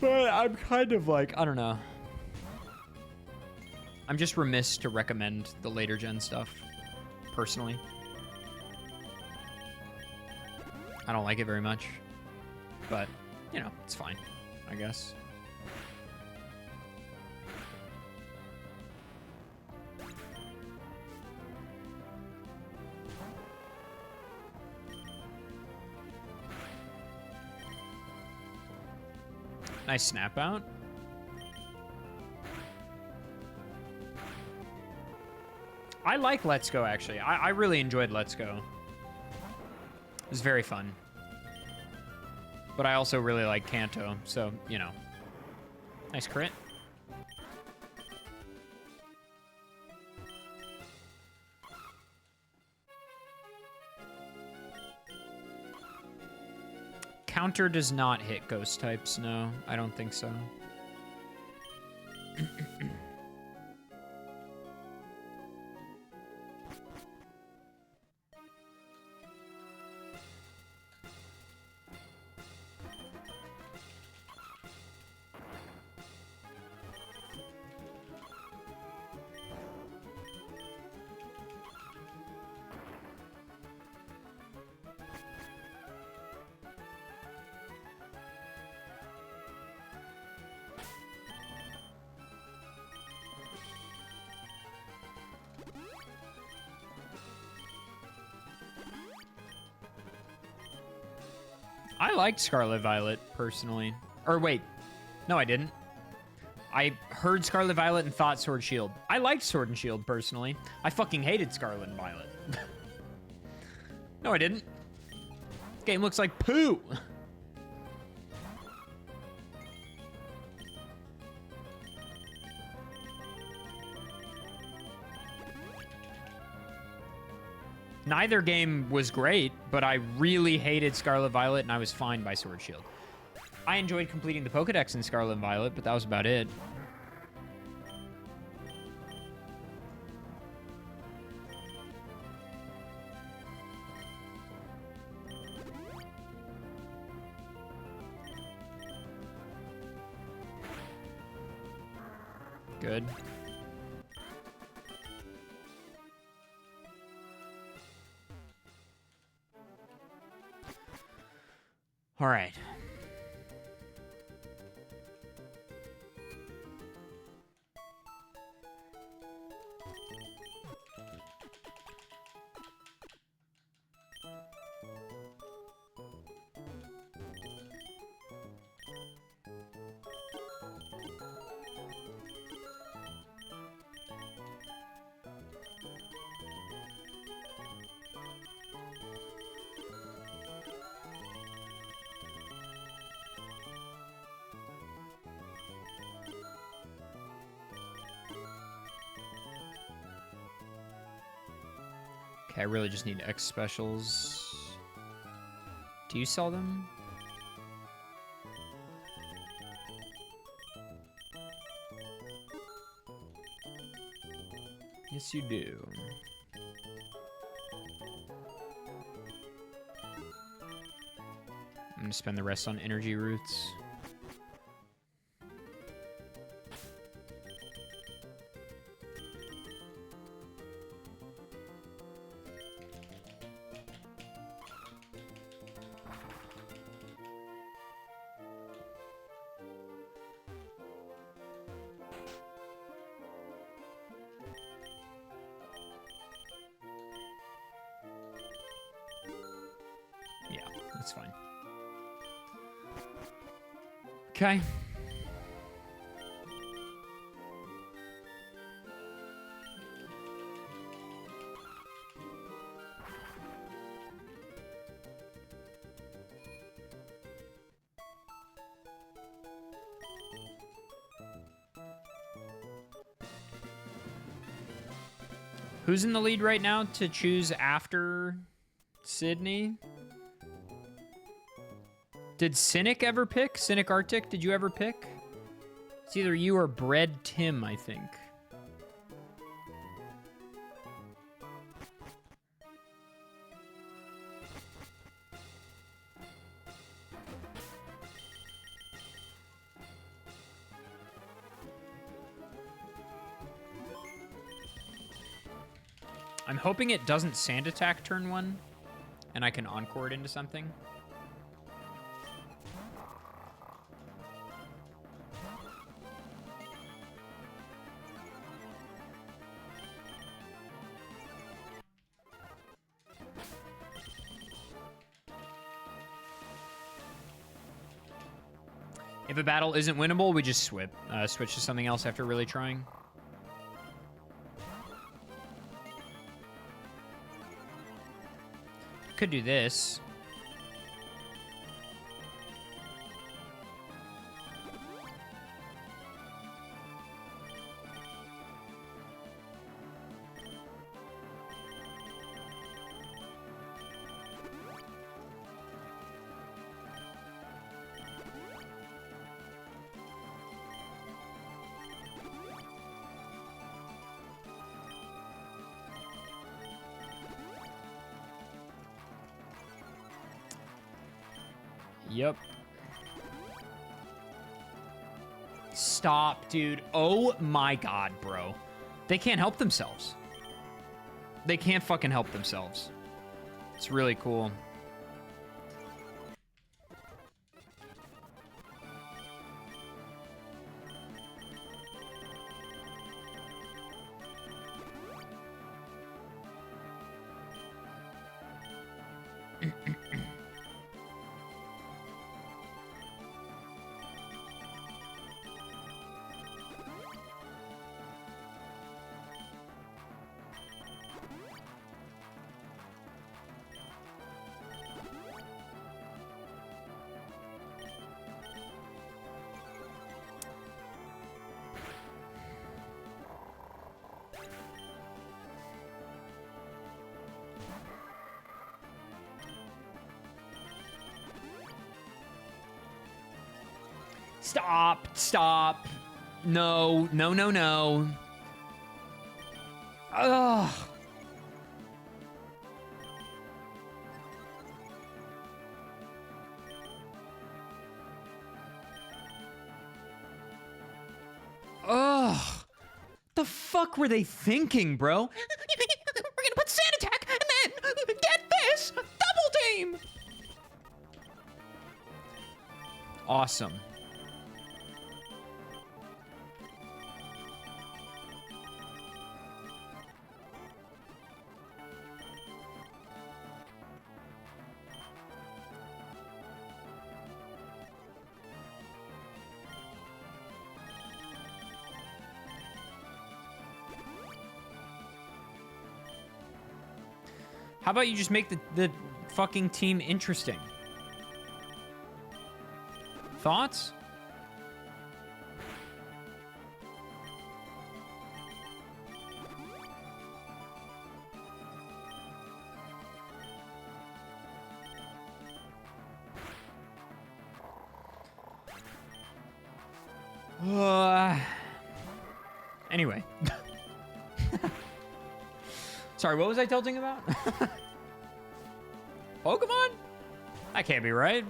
But I'm kind of like, I don't know. I'm just remiss to recommend the later gen stuff, personally. I don't like it very much. But, you know, it's fine, I guess. Nice snap out. I like Let's Go, actually. I really enjoyed Let's Go. It was very fun. But I also really like Kanto, so, you know. Nice crit. Counter does not hit ghost types, no. I don't think so. I liked Scarlet Violet, personally. Or wait, no, I didn't. I heard Scarlet Violet and thought Sword Shield. I liked Sword and Shield, personally. I fucking hated Scarlet and Violet. No, I didn't. This game looks like poo. Neither game was great, but I really hated Scarlet Violet, and I was fine by Sword Shield. I enjoyed completing the Pokedex in Scarlet and Violet, but that was about it. Good. All right. Okay, I really just need X specials. Do you sell them? Yes, you do. I'm gonna spend the rest on energy roots. Yeah, that's fine. Okay. Who's in the lead right now to choose after Sydney? Did Cynic ever pick? Cynic Arctic, did you ever pick? It's either you or Bread Tim, I think. I'm hoping it doesn't Sand Attack turn 1, and I can Encore it into something. If a battle isn't winnable, we just switch to something else after really trying. Could do this. Yep. Stop, dude. Oh my god, bro. They can't help themselves. They can't fucking help themselves. It's really cool. Stop. Stop. No. No, no, no. Ugh. Ugh. The fuck were they thinking, bro? We're gonna put Sand Attack and then get this! Double team! Awesome. How about you just make the fucking team interesting? Thoughts? Anyway. Sorry, what was I tilting about? Pokemon? That can't be right.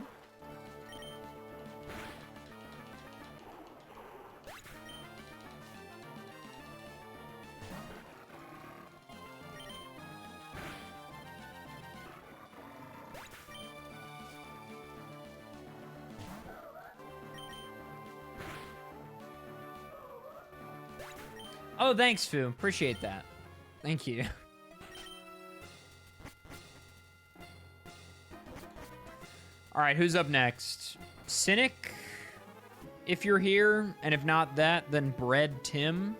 Oh, thanks, Fu. Appreciate that. Thank you. All right, who's up next? Cynic, if you're here, and if not that, then Bread Tim.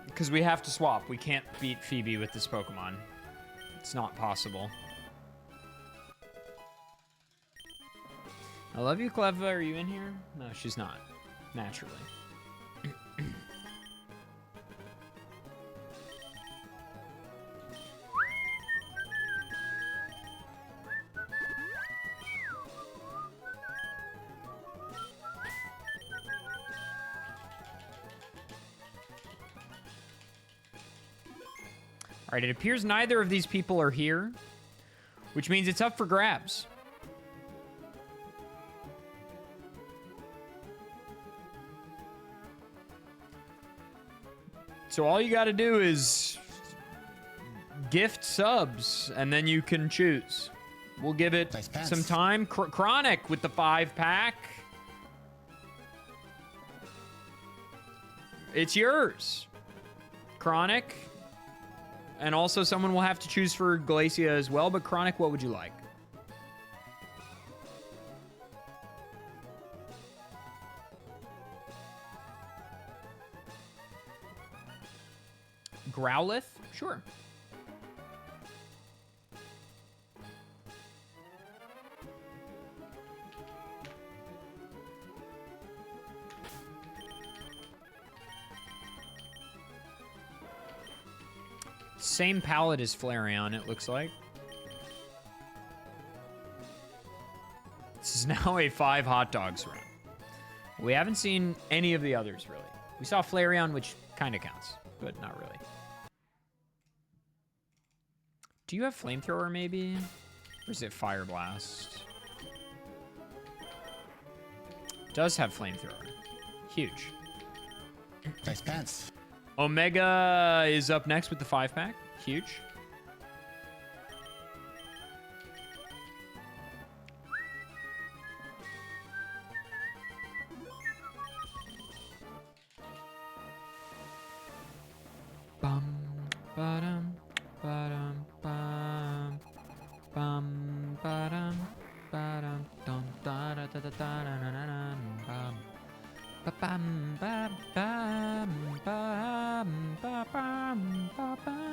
Because we have to swap. We can't beat Phoebe with this Pokemon. It's not possible. I love you, Cleva. Are you in here? No, she's not. Naturally. All right, it appears neither of these people are here, which means it's up for grabs. So all you got to do is gift subs, and then you can choose. We'll give it some time. Chronic with the 5-pack. It's yours, Chronic. And also someone will have to choose for Glacia as well. But Chronic, what would you like? Growlithe? Sure. Same palette as Flareon, it looks like. This is now a 5 hot dogs round. We haven't seen any of the others, really. We saw Flareon, which kind of counts, but not really. Do you have Flamethrower, maybe? Or is it Fire Blast? Does have Flamethrower. Huge. Nice pants. Omega is up next with the 5-pack. Huge. Bum, ba-dum, ba-dum, bum, bum, ba-dum, ba-dum, dum, da-da-da-da-da-da-da-da-da, bum. Ba-bum, ba-bum, bum, ba-bum, ba-bum.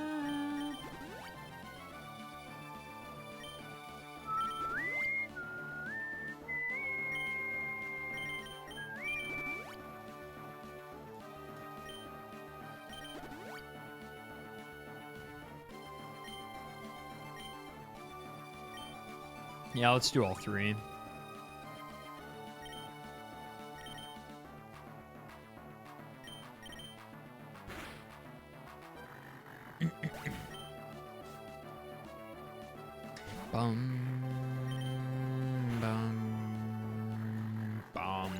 Yeah, let's do all three. Bum, bum, bum.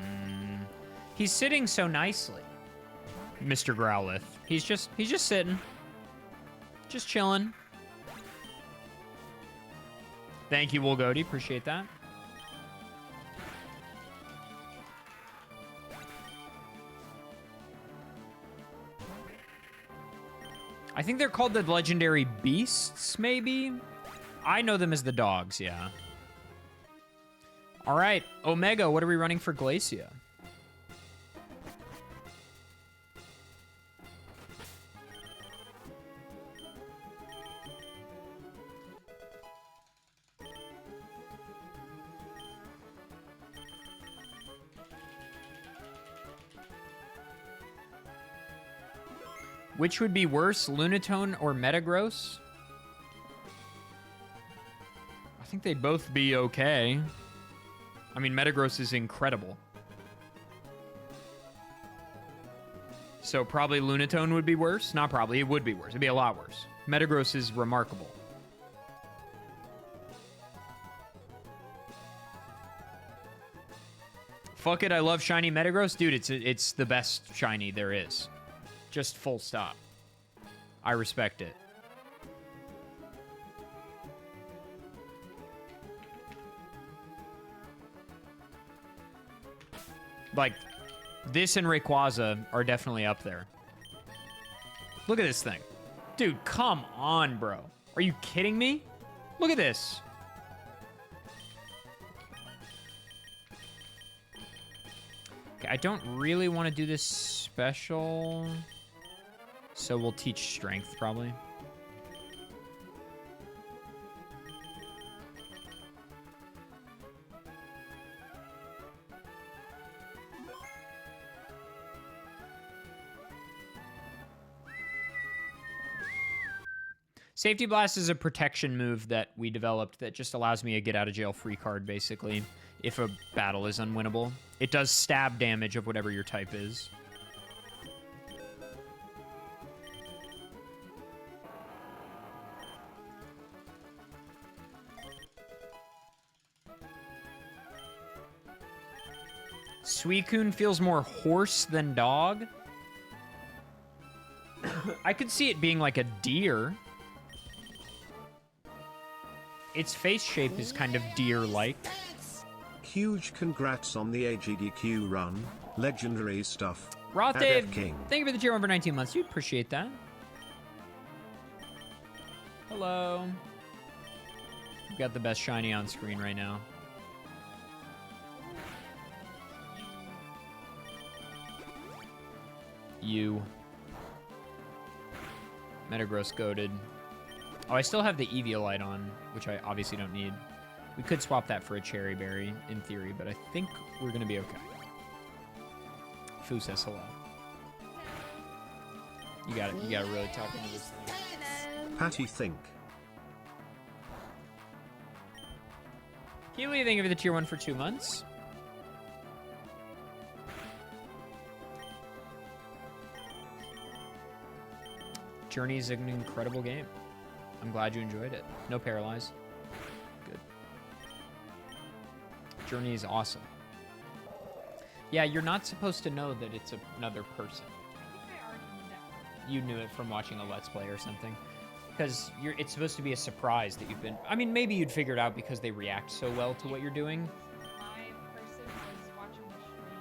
He's sitting so nicely, Mr. Growlithe. He's just sitting, just chilling. Thank you, Wolgodi. Appreciate that. I think they're called the legendary beasts, maybe? I know them as the dogs, yeah. All right, Omega, what are we running for Glacia? Which would be worse, Lunatone or Metagross? I think they'd both be okay. I mean, Metagross is incredible. So probably Lunatone would be worse? Not probably, it would be worse. It'd be a lot worse. Metagross is remarkable. Fuck it, I love shiny Metagross. Dude, it's the best shiny there is. Just full stop. I respect it. Like, this and Rayquaza are definitely up there. Look at this thing. Dude, come on, bro. Are you kidding me? Look at this. Okay, I don't really want to do this special. So we'll teach strength, probably. Safety Blast is a protection move that we developed that just allows me a get-out-of-jail-free card, basically, if a battle is unwinnable. It does stab damage of whatever your type is. Suicune feels more horse than dog. I could see it being like a deer. Its face shape is kind of deer-like. Huge congrats on the AGDQ run. Legendary stuff. Roth Adep Dave, King. thank you for the tier 1 for 19 months. You'd appreciate that. Hello. We've got the best shiny on screen right now. You. Metagross goated. Oh, I still have the Eviolite on, which I obviously don't need. We could swap that for a Cherry Berry, in theory, but I think we're going to be okay. Fu says hello. You got it. You got to really talk into this thing. Patty think. Keely, thank you for the tier 1 for 2 months. Journey is an incredible game. I'm glad you enjoyed it. No paralyze. Good. Journey is awesome. Yeah, you're not supposed to know that it's another person. You knew it from watching a Let's Play or something. Because it's supposed to be a surprise that you've been... I mean, maybe you'd figure it out because they react so well to what you're doing. My person was watching the stream,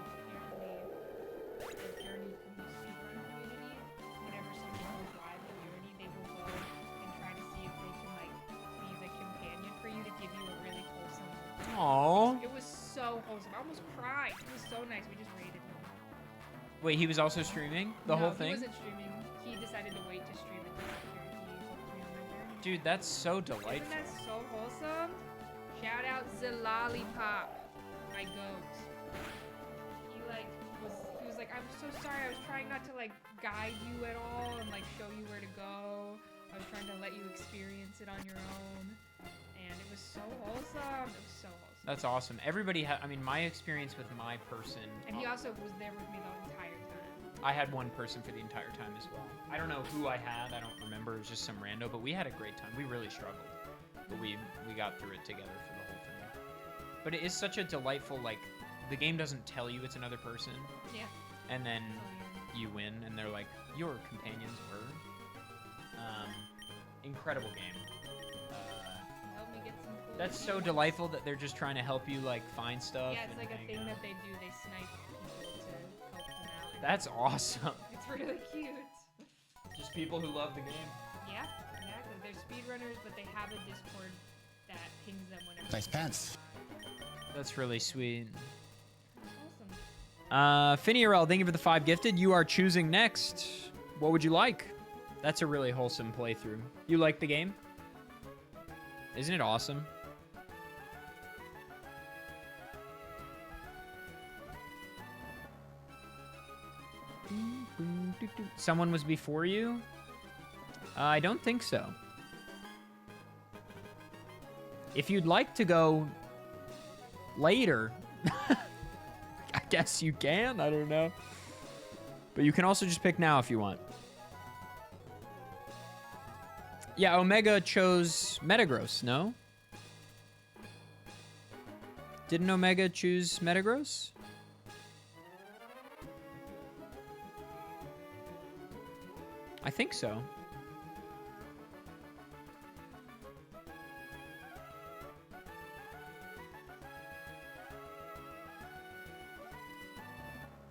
apparently, the Journey speedrun community. Whenever someone goes live with Journey, they will go and try to see if they can, like, be the companion for you to give you a really wholesome... Aww. It was so wholesome. I almost cried. It was so nice. We just rated him. Wait, he was also streaming the whole thing? He wasn't streaming. He decided to wait to stream it after he helped me on my journey. Dude, that's so delightful. Isn't that so wholesome? Shout out the Lollipop, my goat. He was like, I'm so sorry. I was trying not to like guide you at all and like show you where to go. I was trying to let you experience it on your own, and it was just so wholesome. It was so wholesome. That's awesome. Everybody had, I mean, my experience with my person. And he also was there with me the entire time. I had one person for the entire time as well. I don't know who I had. I don't remember. It was just some rando, but we had a great time. We really struggled, but we got through it together for the whole thing. But it is such a delightful, like, the game doesn't tell you it's another person. Yeah. And then So weird. you win, and they're like, your companions were. Incredible game. Help me get some cool That's so views. delightful that they're just trying to help you, like, find stuff. Yeah, it's and like a hang thing out. that they do. They snipe people to help them out. And That's awesome. it's really cute. Just people who love the game. Yeah, exactly. They're speedrunners, but they have a Discord that pings them whenever. Nice pants. That's really sweet. Awesome. Finierel, thank you for the 5 gifted. You are choosing next. What would you like? That's a really wholesome playthrough. You like the game? Isn't it awesome? Someone was before you? I don't think so. If you'd like to go later, I guess you can. I don't know. But you can also just pick now if you want. Yeah, Omega chose Metagross, no? Didn't Omega choose Metagross? I think so.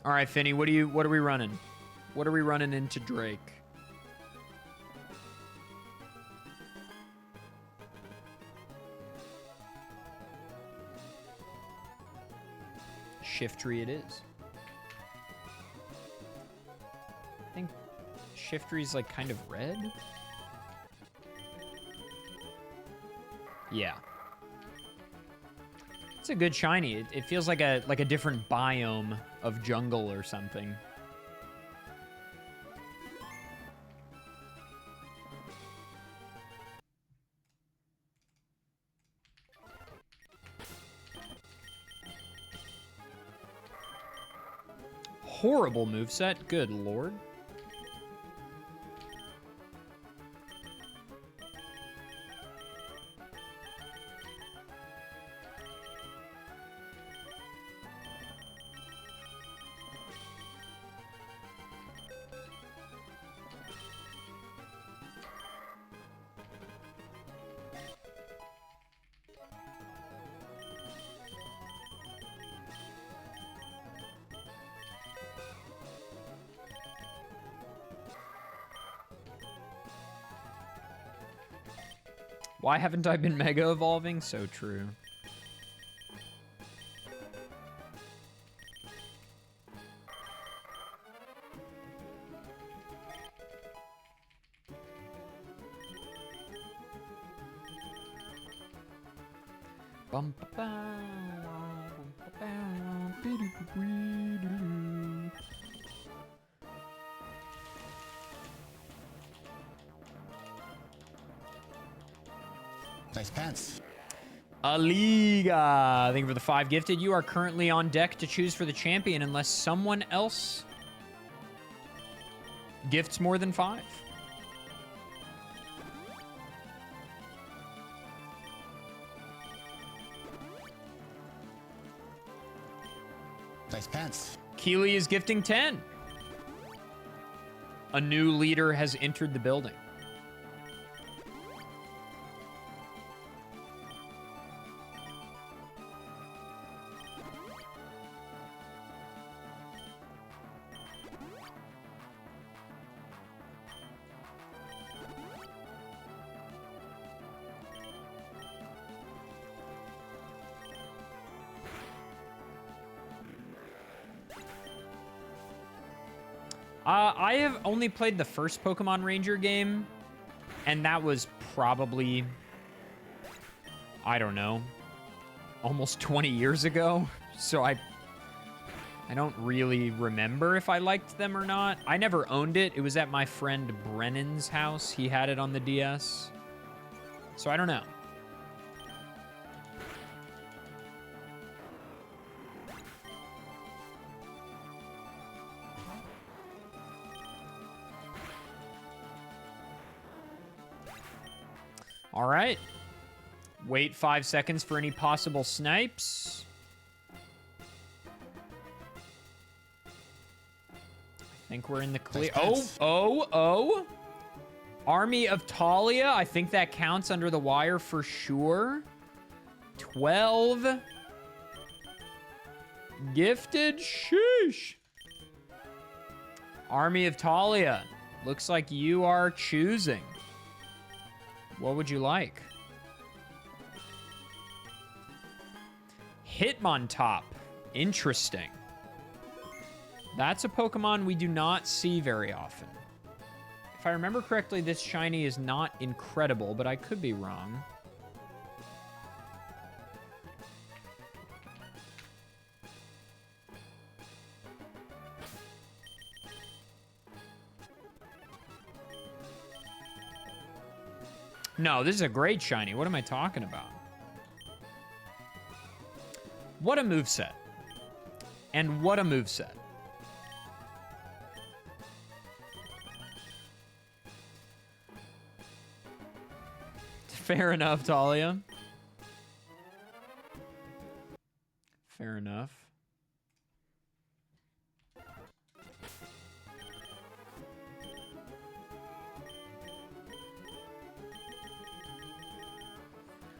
All right, Finny, what are we running? What are we running into Drake? Shiftry it is. I think Shiftry's like kind of red. Yeah. It's a good shiny. It feels like a different biome of jungle or something. Horrible moveset. Good lord. Why haven't I been mega evolving? So true. Bum, ba, ba, bum, ba, ba, doo, doo, doo, doo, doo, doo. Nice pants. Aliga, thank you for the 5 gifted. You are currently on deck to choose for the champion unless someone else gifts more than 5. Nice pants. Keely is gifting 10. A new leader has entered the building. I have only played the first Pokemon Ranger game, and that was probably, I don't know, almost 20 years ago. So I don't really remember if I liked them or not. I never owned it. It was at my friend Brennan's house. He had it on the DS. So I don't know. All right. Wait 5 seconds for any possible snipes. I think we're in the clear. Oh. Army of Talia. I think that counts under the wire for sure. 12. Gifted. Sheesh. Army of Talia. Looks like you are choosing. What would you like? Hitmontop. Interesting. That's a Pokemon we do not see very often. If I remember correctly, this shiny is not incredible, but I could be wrong. No, this is a great shiny. What am I talking about? What a moveset. And what a moveset. Fair enough, Talia. Fair enough.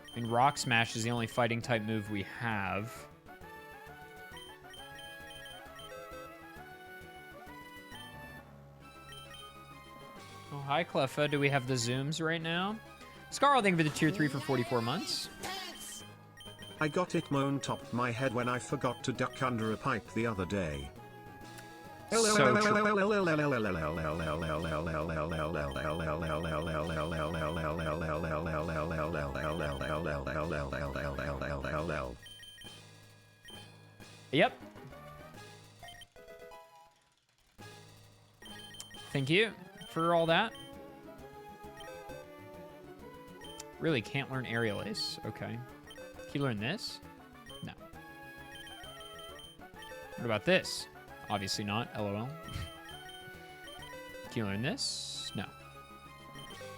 I mean, Rock Smash is the only fighting type move we have. Oh, hi, Cleffa. Do we have the zooms right now? Scarl, thank you for the tier 3 for 44 months. I got it moan top my head when I forgot to duck under a pipe the other day. So true. Yep. Thank you for all that. Really can't learn Aerial Ace. Okay. Can you learn this? No. What about this? Obviously not. LOL. Can you learn this? No.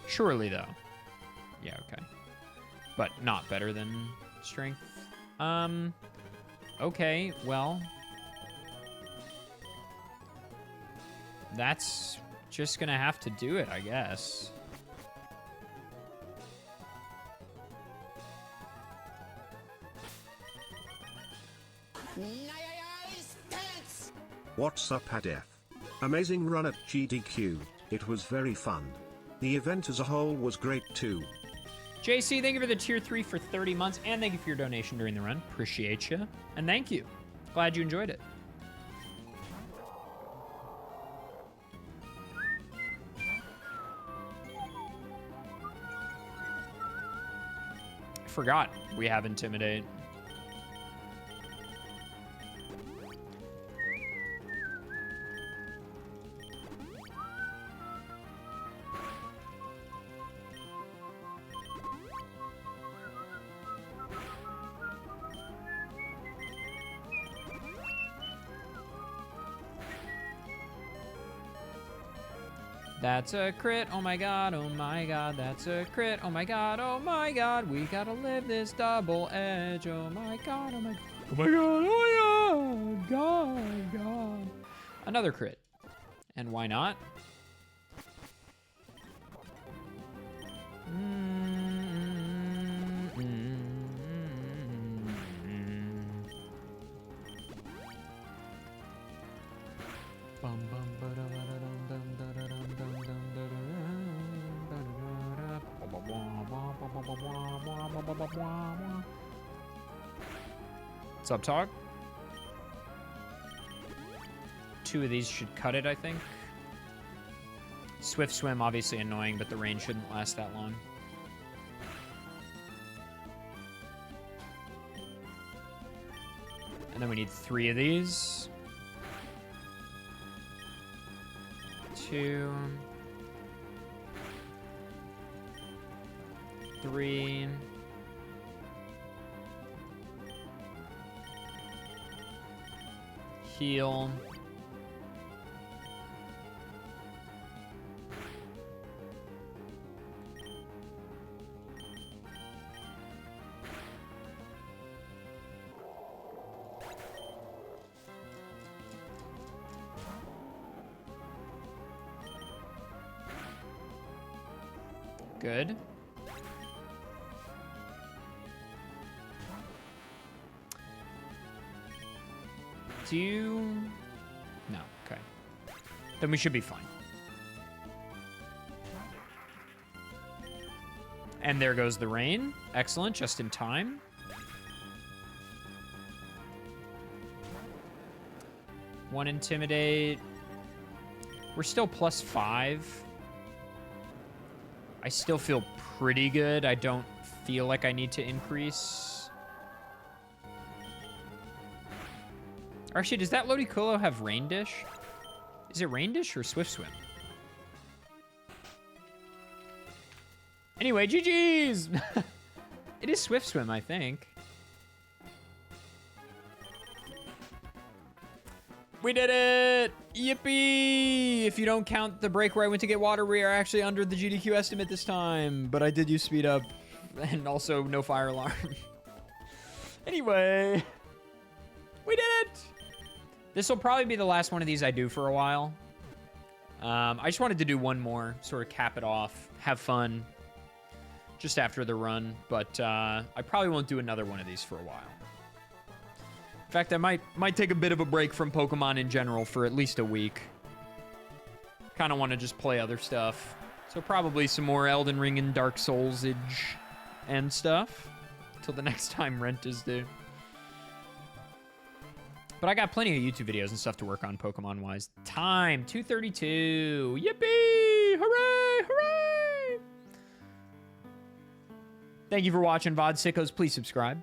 Surely, though. Yeah, okay. But not better than Strength. Okay, well. That's just gonna have to do it, I guess. What's up, Adef? Amazing run at GDQ. It was very fun. The event as a whole was great too. JC, thank you for the tier 3 for 30 months, and thank you for your donation during the run. Appreciate you. And thank you. Glad you enjoyed it. I forgot we have Intimidate. That's a crit, oh my god, that's a crit, oh my god, we gotta live this double edge, oh my god, oh my god, oh my god, oh my god, god. Another crit. And why not? What's up, Tog? 2 of these should cut it, I think. Swift Swim, obviously annoying, but the range shouldn't last that long. And then we need 3 of these. 2. 3. Heal. Good. Do you... No, okay. Then we should be fine. And there goes the rain. Excellent, just in time. One intimidate. We're still +5. I still feel pretty good. I don't feel like I need to increase. Actually, does that Lodiculo have Rain Dish? Is it Rain Dish or Swift Swim? Anyway, GG's! It is Swift Swim, I think. We did it! Yippee! If you don't count the break where I went to get water, we are actually under the GDQ estimate this time. But I did use speed up. And also no fire alarm. Anyway. We did it! This will probably be the last one of these I do for a while. I just wanted to do one more. Sort of cap it off. Have fun. Just after the run. But I probably won't do another one of these for a while. In fact, I might take a bit of a break from Pokemon in general for at least a week. Kind of want to just play other stuff. So probably some more Elden Ring and Dark Souls-age and stuff. Till the next time rent is due. But I got plenty of YouTube videos and stuff to work on Pokemon-wise. Time, 2:32. Yippee! Hooray! Hooray! Thank you for watching, VOD Sickos. Please subscribe.